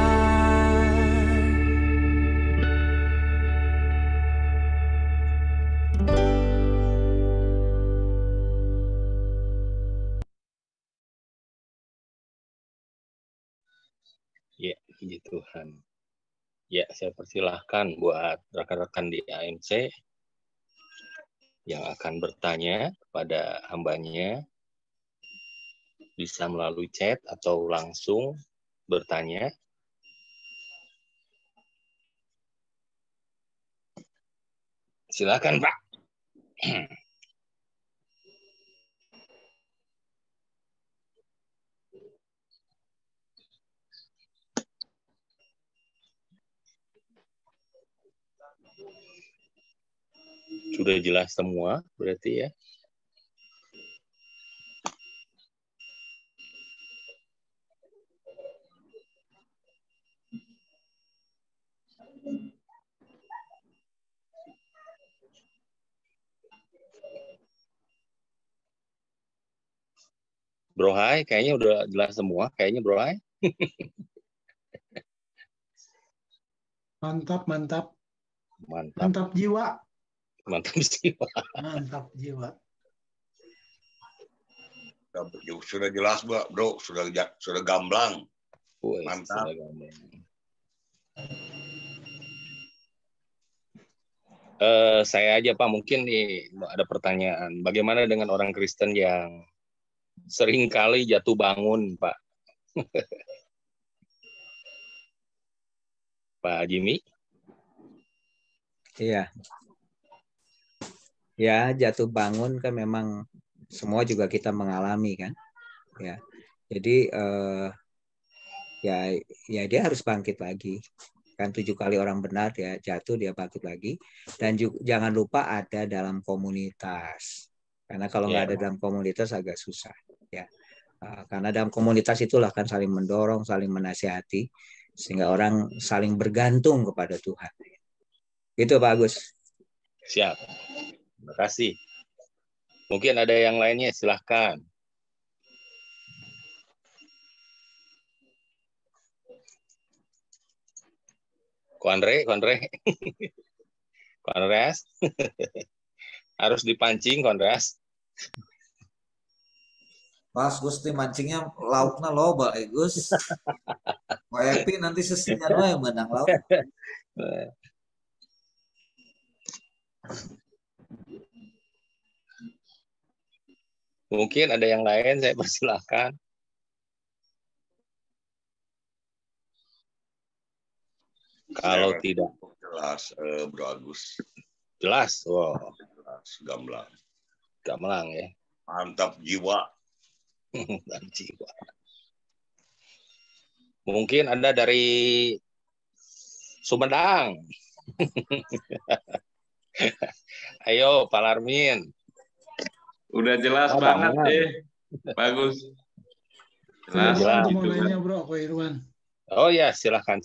Ya, puji Tuhan. Ya, saya persilahkan buat rekan-rekan di AMC yang akan bertanya kepada hambanya, bisa melalui chat atau langsung bertanya. Silakan, Pak. Sudah jelas semua berarti ya. Bro Hai, kayaknya udah jelas semua. Kayaknya Bro Hai. Mantap, mantap. Mantap. Mantap jiwa. Mantap sih, Pak. Mantap jiwa. Sudah jelas, bro. Sudah gamblang. Wih, Mantap. Saya aja Pak, mungkin nih ada pertanyaan. Bagaimana dengan orang Kristen yang sering kali jatuh bangun, Pak? Pak Jimmy? Iya. Ya, jatuh bangun kan memang semua juga kita mengalami kan. Ya. Jadi ya dia harus bangkit lagi. Kan 7 kali orang benar ya jatuh, dia bangkit lagi. Dan juga, jangan lupa ada dalam komunitas. Karena kalau nggak ada dalam komunitas agak susah ya. Karena dalam komunitas itulah kan saling mendorong, saling menasihati, sehingga orang saling bergantung kepada Tuhan. Itu Pak Agus. Siap. Terima kasih. Mungkin ada yang lainnya, silahkan. Konres. Konres. Harus dipancing, Konres. Pas Gusti mancingnya lauknya loba, Gus. Pak Epi nanti sesinya doang yang menang lauk. Mungkin ada yang lain, saya persilahkan. Kalau tidak jelas, Bro Agus. Jelas, wow. gamblang. Gamblang ya. Mantap jiwa. Dan jiwa. Mungkin ada dari Sumedang. Ayo, Pak Larmin. Udah jelas Oh, banget tangan. deh. Bagus. Saya Jelas doang tuh gitu mau kan. nanya bro, Pak Irwan. Oh ya, silakan.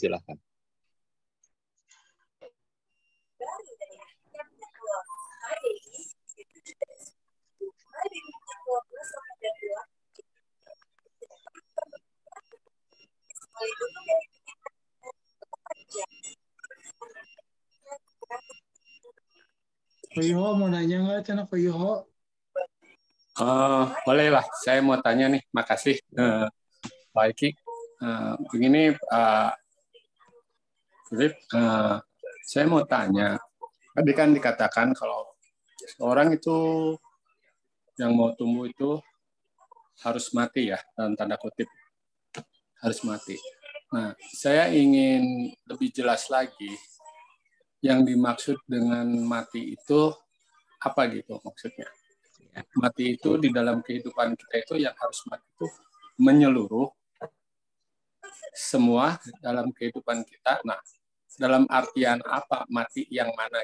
Pak Yoho mau nanya nggak, Cana Pak Yoho? Boleh lah, saya mau tanya nih, makasih Pak Eki. Begini Pak Philip, saya mau tanya, tadi kan dikatakan kalau orang itu yang mau tumbuh itu harus mati ya, dalam tanda kutip, harus mati. Nah, saya ingin lebih jelas lagi, yang dimaksud dengan mati itu apa gitu maksudnya. Mati itu di dalam kehidupan kita itu yang harus mati itu menyeluruh semua dalam kehidupan kita. Nah, dalam artian apa mati yang mana?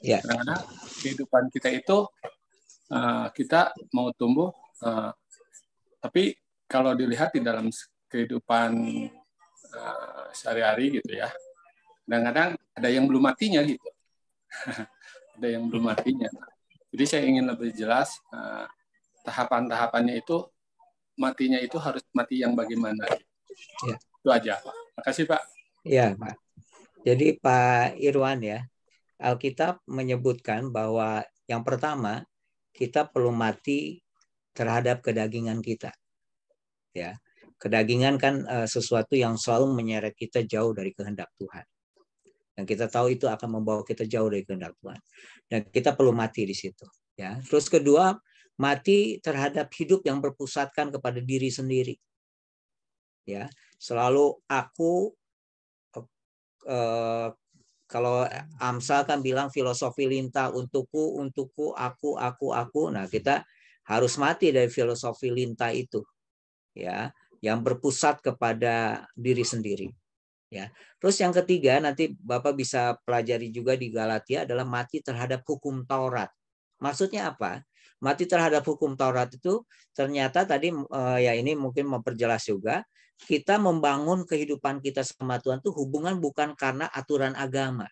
Ya. Karena kehidupan kita itu kita mau tumbuh, tapi kalau dilihat di dalam kehidupan sehari-hari gitu ya, kadang-kadang ada yang belum matinya gitu. Ada yang belum matinya. Jadi saya ingin lebih jelas tahapan-tahapannya itu, matinya itu harus mati yang bagaimana. Ya. Itu aja, Pak. Makasih, Pak. Ya, Pak. Jadi Pak Irwan ya, Alkitab menyebutkan bahwa yang pertama, kita perlu mati terhadap kedagingan kita. Ya. Kedagingan kan sesuatu yang selalu menyeret kita jauh dari kehendak Tuhan. Dan kita tahu itu akan membawa kita jauh dari kehendak Tuhan. Dan kita perlu mati di situ. Ya. Terus kedua, mati terhadap hidup yang berpusatkan kepada diri sendiri. Ya, selalu aku. Kalau Amsal kan bilang filosofi lintah untukku, aku. Nah, kita harus mati dari filosofi lintah itu. Ya, yang berpusat kepada diri sendiri. Ya. Terus yang ketiga nanti Bapak bisa pelajari juga di Galatia adalah mati terhadap hukum Taurat. Maksudnya apa? Mati terhadap hukum Taurat itu ternyata tadi ya ini mungkin memperjelas juga, kita membangun kehidupan kita sama Tuhan itu hubungan bukan karena aturan agama.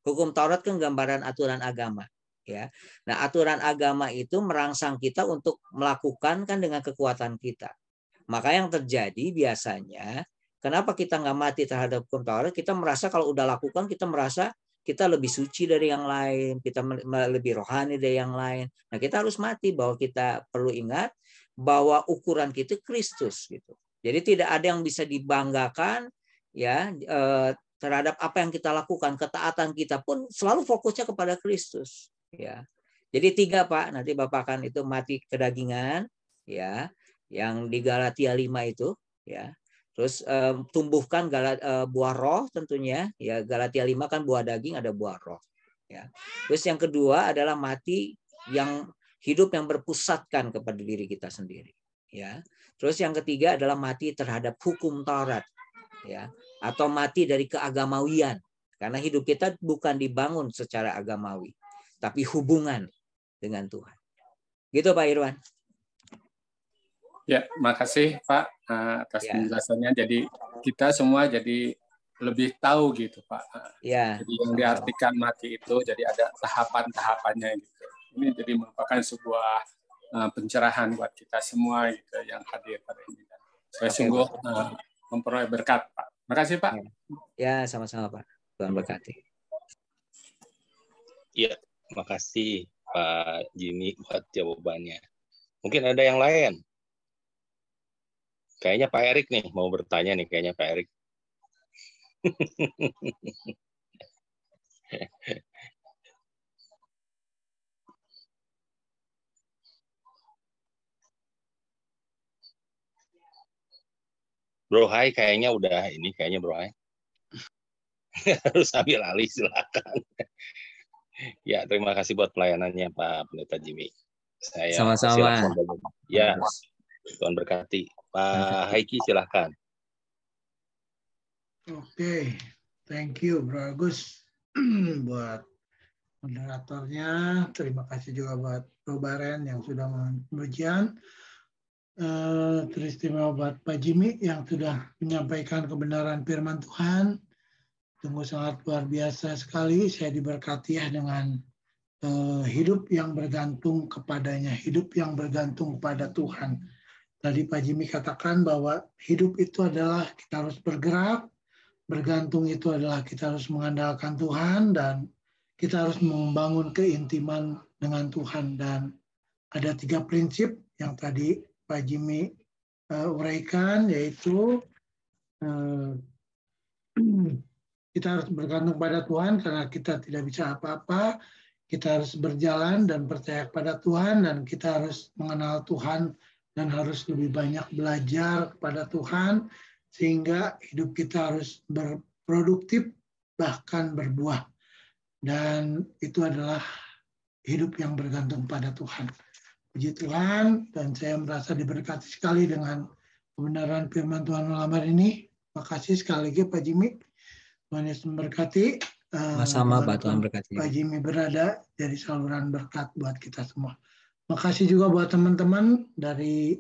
Hukum Taurat kan gambaran aturan agama. Ya. Nah, aturan agama itu merangsang kita untuk melakukan kan dengan kekuatan kita. Maka yang terjadi biasanya, kenapa kita nggak mati terhadap hukum Taurat? Kita merasa kalau udah lakukan, kita merasa kita lebih suci dari yang lain, kita lebih rohani dari yang lain. Nah, kita harus mati bahwa kita perlu ingat bahwa ukuran kita Kristus gitu. Jadi tidak ada yang bisa dibanggakan ya terhadap apa yang kita lakukan. Ketaatan kita pun selalu fokusnya kepada Kristus. Ya. Jadi 3 Pak, nanti Bapak akan itu mati kedagingan, ya, yang di Galatia 5 itu, ya. Terus tumbuhkan buah roh tentunya, ya. Galatia 5 kan buah daging, ada buah roh, ya. Terus yang kedua adalah mati yang hidup yang berpusatkan kepada diri kita sendiri, ya. Terus yang ketiga adalah mati terhadap hukum Taurat, ya, atau mati dari keagamawian, karena hidup kita bukan dibangun secara agamawi, tapi hubungan dengan Tuhan. Gitu Pak Irwan. Ya, makasih Pak atas penjelasannya. Jadi kita semua jadi lebih tahu gitu Pak. Ya. Jadi yang diartikan mati itu jadi ada tahapan-tahapannya gitu. Ini jadi merupakan sebuah pencerahan buat kita semua gitu yang hadir pada ini. Saya sungguh memperoleh berkat Pak. Makasih Pak. Ya, sama-sama Pak. Tuhan berkati. Iya, makasih Pak Jimmy buat jawabannya. Mungkin ada yang lain. Kayaknya Pak Erik nih mau bertanya nih, kayaknya Pak Erik. Bro Hai kayaknya udah ini, kayaknya Bro Hai. Harus ambil alih, silakan. Ya, terima kasih buat pelayanannya Pak Pendeta Jimmy. Saya Sama-sama. persilahkan. Ya, Tuhan berkati. Pak Haiki silahkan. Oke, thank you Bro Agus buat moderatornya. Terima kasih juga buat Bro Baren yang sudah memberikan. Teristimewa buat Pak Jimmy yang sudah menyampaikan kebenaran firman Tuhan. Sungguh sangat luar biasa sekali. Saya diberkati ya dengan hidup yang bergantung kepadanya, hidup yang bergantung kepada Tuhan. Tadi Pak Jimmy katakan bahwa hidup itu adalah kita harus bergerak, bergantung itu adalah kita harus mengandalkan Tuhan, dan kita harus membangun keintiman dengan Tuhan. Dan ada 3 prinsip yang tadi Pak Jimmy uraikan, yaitu kita harus bergantung pada Tuhan karena kita tidak bisa apa-apa. Kita harus berjalan dan percaya kepada Tuhan, dan kita harus mengenal Tuhan dan harus lebih banyak belajar kepada Tuhan sehingga hidup kita harus berproduktif bahkan berbuah. Dan itu adalah hidup yang bergantung pada Tuhan. Puji Tuhan, dan saya merasa diberkati sekali dengan kebenaran firman Tuhan malam hari ini. Makasih sekali lagi Pak Jimmy. Tuhan Yesus memberkati. Sama-sama Pak, Tuhan berkati. Pak Jimmy berada jadi saluran berkat buat kita semua. Makasih juga buat teman-teman dari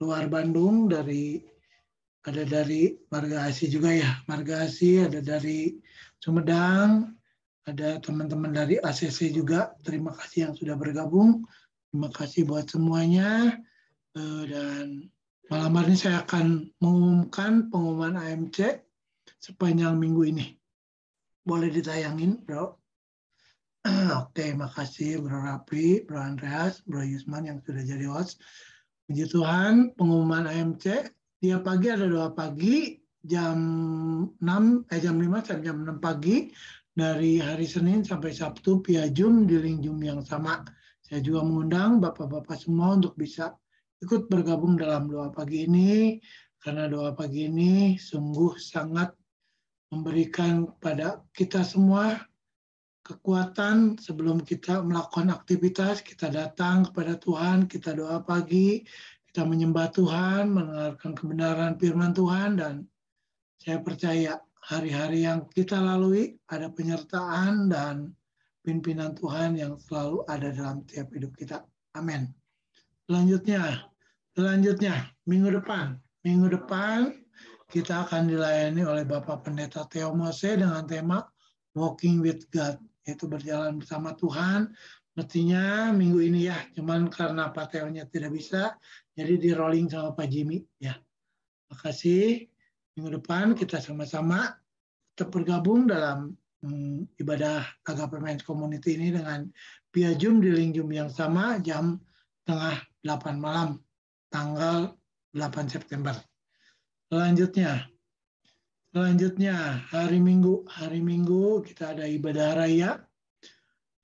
luar Bandung, ada dari Marga Asih juga ya, Marga Asih, ada dari Sumedang, ada teman-teman dari ACC juga. Terima kasih yang sudah bergabung. Terima kasih buat semuanya. Dan malam hari ini saya akan mengumumkan pengumuman AMC sepanjang minggu ini. Boleh ditayangin, Bro? Oke, makasih Bro Rapi, Bro Andreas, Bro Yusman yang sudah jadi host. Puji Tuhan, pengumuman AMC. Tiap pagi ada doa pagi, jam 5 sampai jam 6 pagi, dari hari Senin sampai Sabtu via Zoom di link Zoom yang sama. Saya juga mengundang Bapak-Bapak semua untuk bisa ikut bergabung dalam doa pagi ini, karena doa pagi ini sungguh sangat memberikan kepada kita semua kekuatan sebelum kita melakukan aktivitas. Kita datang kepada Tuhan, kita doa pagi, kita menyembah Tuhan, mendengarkan kebenaran firman Tuhan, dan saya percaya hari-hari yang kita lalui ada penyertaan dan pimpinan Tuhan yang selalu ada dalam tiap hidup kita. Amin. Selanjutnya minggu depan kita akan dilayani oleh Bapak Pendeta Theo Mose dengan tema Walking with God, yaitu berjalan bersama Tuhan. Mestinya minggu ini ya, cuman karena Pak Theo-nya tidak bisa, jadi di rolling sama Pak Jimmy ya. Makasih. Minggu depan kita sama-sama tetap bergabung dalam ibadah Agape Men's Community ini dengan via Zoom di link Zoom yang sama jam 7:30 malam tanggal 8 September. Selanjutnya hari Minggu kita ada ibadah raya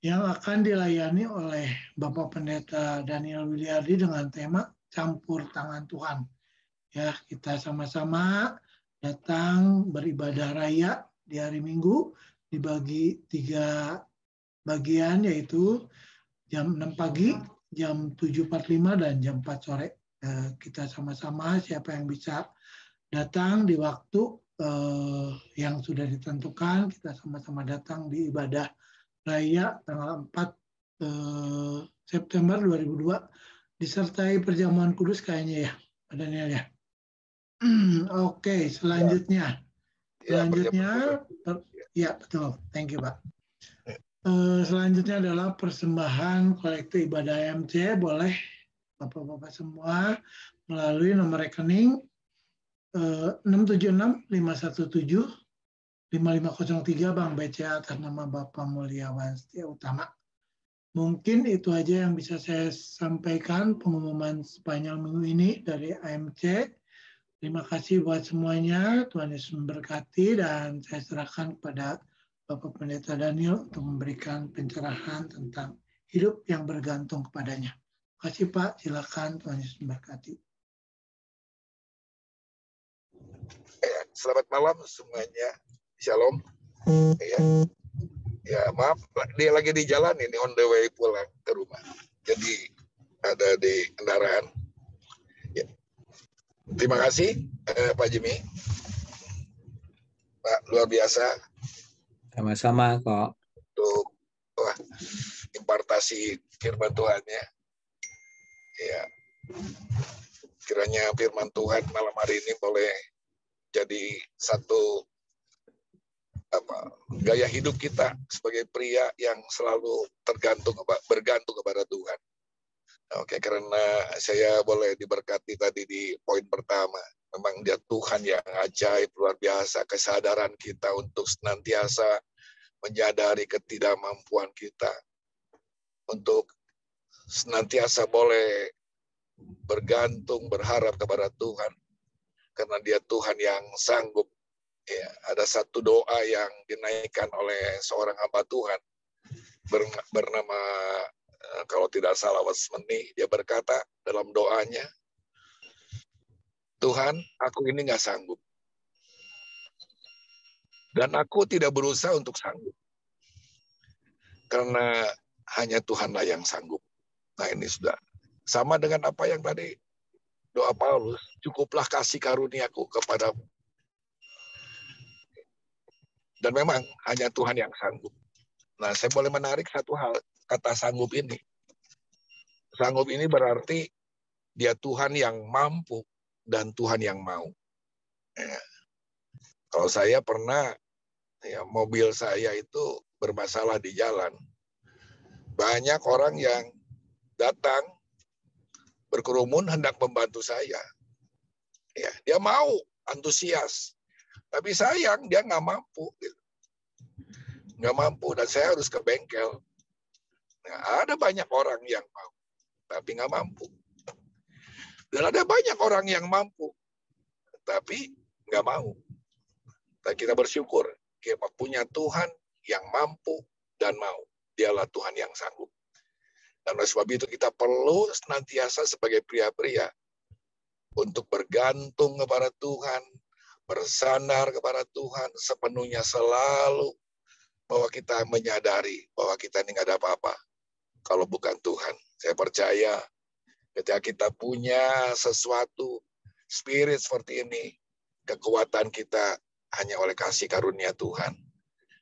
yang akan dilayani oleh Bapak Pendeta Daniel Wiliardi dengan tema Campur Tangan Tuhan. Ya, kita sama-sama datang beribadah raya di hari Minggu dibagi 3 bagian, yaitu jam 6 pagi, jam 7.45 dan jam 4 sore. Kita sama-sama siapa yang bisa datang di waktu yang sudah ditentukan, kita sama-sama datang di ibadah raya tanggal 4 September 2002 disertai perjamuan kudus kayaknya ya, Pak Daniel ya. Oke, selanjutnya ya betul, thank you Pak. Selanjutnya adalah persembahan kolektif ibadah AMC. Boleh Bapak-Bapak semua melalui nomor rekening 676-517-5503 Bank BCA atas nama Bapak Mulyawan Setia Utama. Mungkin itu aja yang bisa saya sampaikan pengumuman sepanjang minggu ini dari AMC. Terima kasih buat semuanya. Tuhan Yesus memberkati, dan saya serahkan kepada Bapak Pendeta Daniel untuk memberikan pencerahan tentang hidup yang bergantung kepadanya. Terima kasih Pak, silakan. Tuhan Yesus memberkati. Selamat malam semuanya. Shalom. Ya maaf, dia lagi di jalan ini, on the way pulang ke rumah. Jadi ada di kendaraan. Ya. Terima kasih Pak Jimmy. Pak, luar biasa. Sama-sama kok. Untuk impartasi firman Tuhannya. Ya. Kiranya firman Tuhan malam hari ini boleh jadi satu gaya hidup kita sebagai pria yang selalu bergantung kepada Tuhan. Oke, karena saya boleh diberkati tadi di poin pertama. Memang dia Tuhan yang ajaib, luar biasa. Kesadaran kita untuk senantiasa menyadari ketidakmampuan kita. Untuk senantiasa boleh bergantung, berharap kepada Tuhan. Karena dia Tuhan yang sanggup. Ya, ada satu doa yang dinaikkan oleh seorang hamba Tuhan bernama, kalau tidak salah, Wasmeni. Dia berkata dalam doanya, Tuhan, aku ini nggak sanggup. Dan aku tidak berusaha untuk sanggup. Karena hanya Tuhanlah yang sanggup. Nah ini sudah sama dengan apa yang tadi doa Paulus, cukuplah kasih karuniaku kepadamu. Dan memang hanya Tuhan yang sanggup. Nah, saya boleh menarik satu hal, kata sanggup ini. Sanggup ini berarti dia Tuhan yang mampu dan Tuhan yang mau. Ya. Kalau saya pernah, ya, mobil saya itu bermasalah di jalan. Banyak orang yang datang berkerumun hendak membantu saya. Ya, dia mau, antusias. Tapi sayang dia nggak mampu, gitu. Nggak mampu, dan saya harus ke bengkel. Nah, ada banyak orang yang mau, tapi nggak mampu. Dan ada banyak orang yang mampu, tapi nggak mau. Dan kita bersyukur, kita punya Tuhan yang mampu dan mau. Dialah Tuhan yang sanggup. Dan oleh sebab itu kita perlu senantiasa sebagai pria-pria untuk bergantung kepada Tuhan, bersandar kepada Tuhan sepenuhnya, selalu bahwa kita menyadari bahwa kita ini nggak ada apa-apa kalau bukan Tuhan. Saya percaya ketika kita punya sesuatu spirit seperti ini, kekuatan kita hanya oleh kasih karunia Tuhan.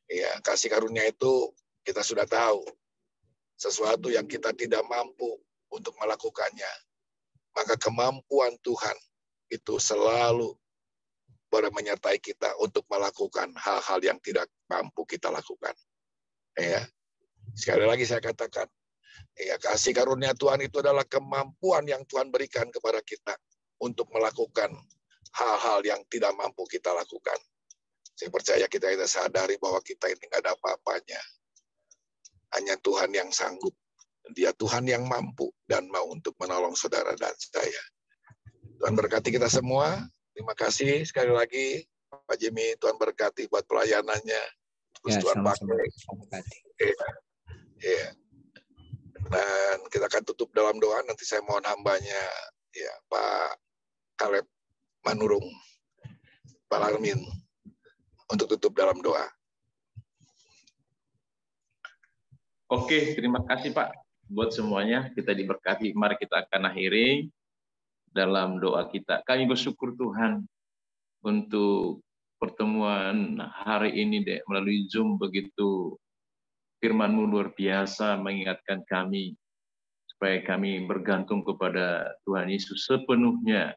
Ya, kasih karunia itu kita sudah tahu, sesuatu yang kita tidak mampu untuk melakukannya, maka kemampuan Tuhan itu selalu menyertai kita untuk melakukan hal-hal yang tidak mampu kita lakukan. Ya, sekali lagi saya katakan, ya, kasih karunia Tuhan itu adalah kemampuan yang Tuhan berikan kepada kita untuk melakukan hal-hal yang tidak mampu kita lakukan. Saya percaya kita sadari bahwa kita ini nggak ada apa-apanya. Hanya Tuhan yang sanggup. Dia Tuhan yang mampu dan mau untuk menolong saudara dan saya. Tuhan berkati kita semua. Terima kasih sekali lagi Pak Jimmy, Tuhan berkati buat pelayanannya. Terus ya, Tuhan pakai. Ya. Dan kita akan tutup dalam doa. Nanti saya mohon hambanya, ya, Pak Kaleb Manurung, Pak Larmin, untuk tutup dalam doa. Oke, terima kasih Pak buat semuanya. Kita diberkati. Mari kita akan akhiri dalam doa kita. Kami bersyukur Tuhan untuk pertemuan hari ini deh, melalui Zoom, begitu firman-Mu luar biasa mengingatkan kami supaya kami bergantung kepada Tuhan Yesus sepenuhnya,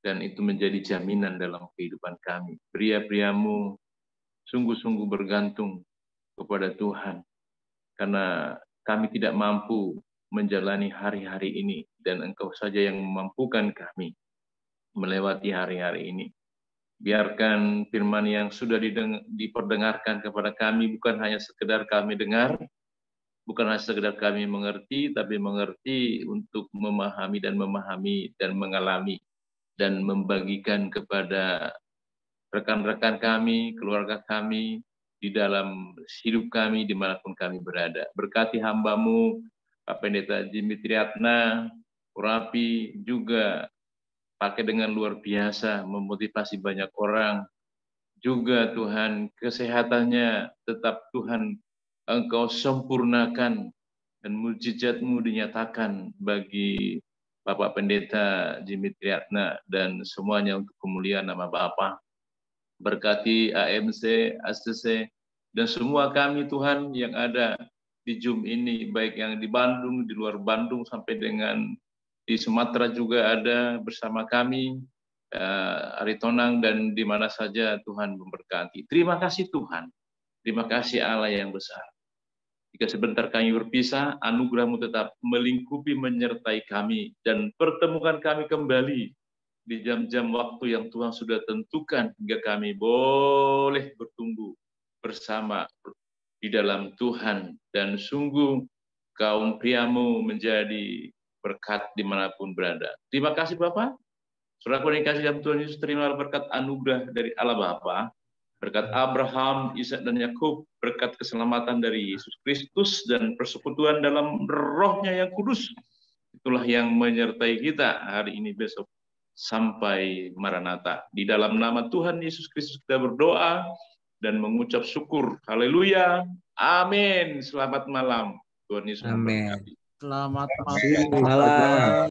dan itu menjadi jaminan dalam kehidupan kami. Pria-priamu sungguh-sungguh bergantung kepada Tuhan, karena kami tidak mampu menjalani hari-hari ini, dan Engkau saja yang memampukan kami melewati hari-hari ini. Biarkan firman yang sudah diperdengarkan kepada kami bukan hanya sekedar kami dengar, bukan hanya sekedar kami mengerti, tapi mengerti untuk memahami dan mengalami dan membagikan kepada rekan-rekan kami, keluarga kami, di dalam hidup kami dimanapun kami berada. Berkati hamba-Mu Pak Pendeta Jimmy Triatna, Urapi, juga pakai dengan luar biasa, memotivasi banyak orang. Juga Tuhan, kesehatannya tetap Tuhan Engkau sempurnakan dan mujizat-Mu dinyatakan bagi Bapak Pendeta Jimmy Triatna dan semuanya untuk kemuliaan nama Bapa. Berkati AMC, ACC, dan semua kami Tuhan yang ada di Zoom ini, baik yang di Bandung, di luar Bandung, sampai dengan di Sumatera juga ada bersama kami, Aritonang, dan di mana saja Tuhan memberkati. Terima kasih Tuhan, terima kasih Allah yang besar. Jika sebentar kami berpisah, anugerah-Mu tetap melingkupi menyertai kami, dan pertemukan kami kembali di jam-jam waktu yang Tuhan sudah tentukan, hingga kami boleh bertumbuh bersama di dalam Tuhan, dan sungguh kaum pria-Mu menjadi berkat dimanapun berada. Terima kasih Bapak. Saudara yang kasih dalam Tuhan Yesus, terima berkat anugerah dari Allah Bapa, berkat Abraham, Ishak, dan Yakub, berkat keselamatan dari Yesus Kristus, dan persekutuan dalam Roh-Nya yang kudus. Itulah yang menyertai kita hari ini, besok, sampai Maranatha. Di dalam nama Tuhan Yesus Kristus kita berdoa dan mengucap syukur. Haleluya. Amin. Selamat malam. Tuhan Yesus memberkati. Selamat malam.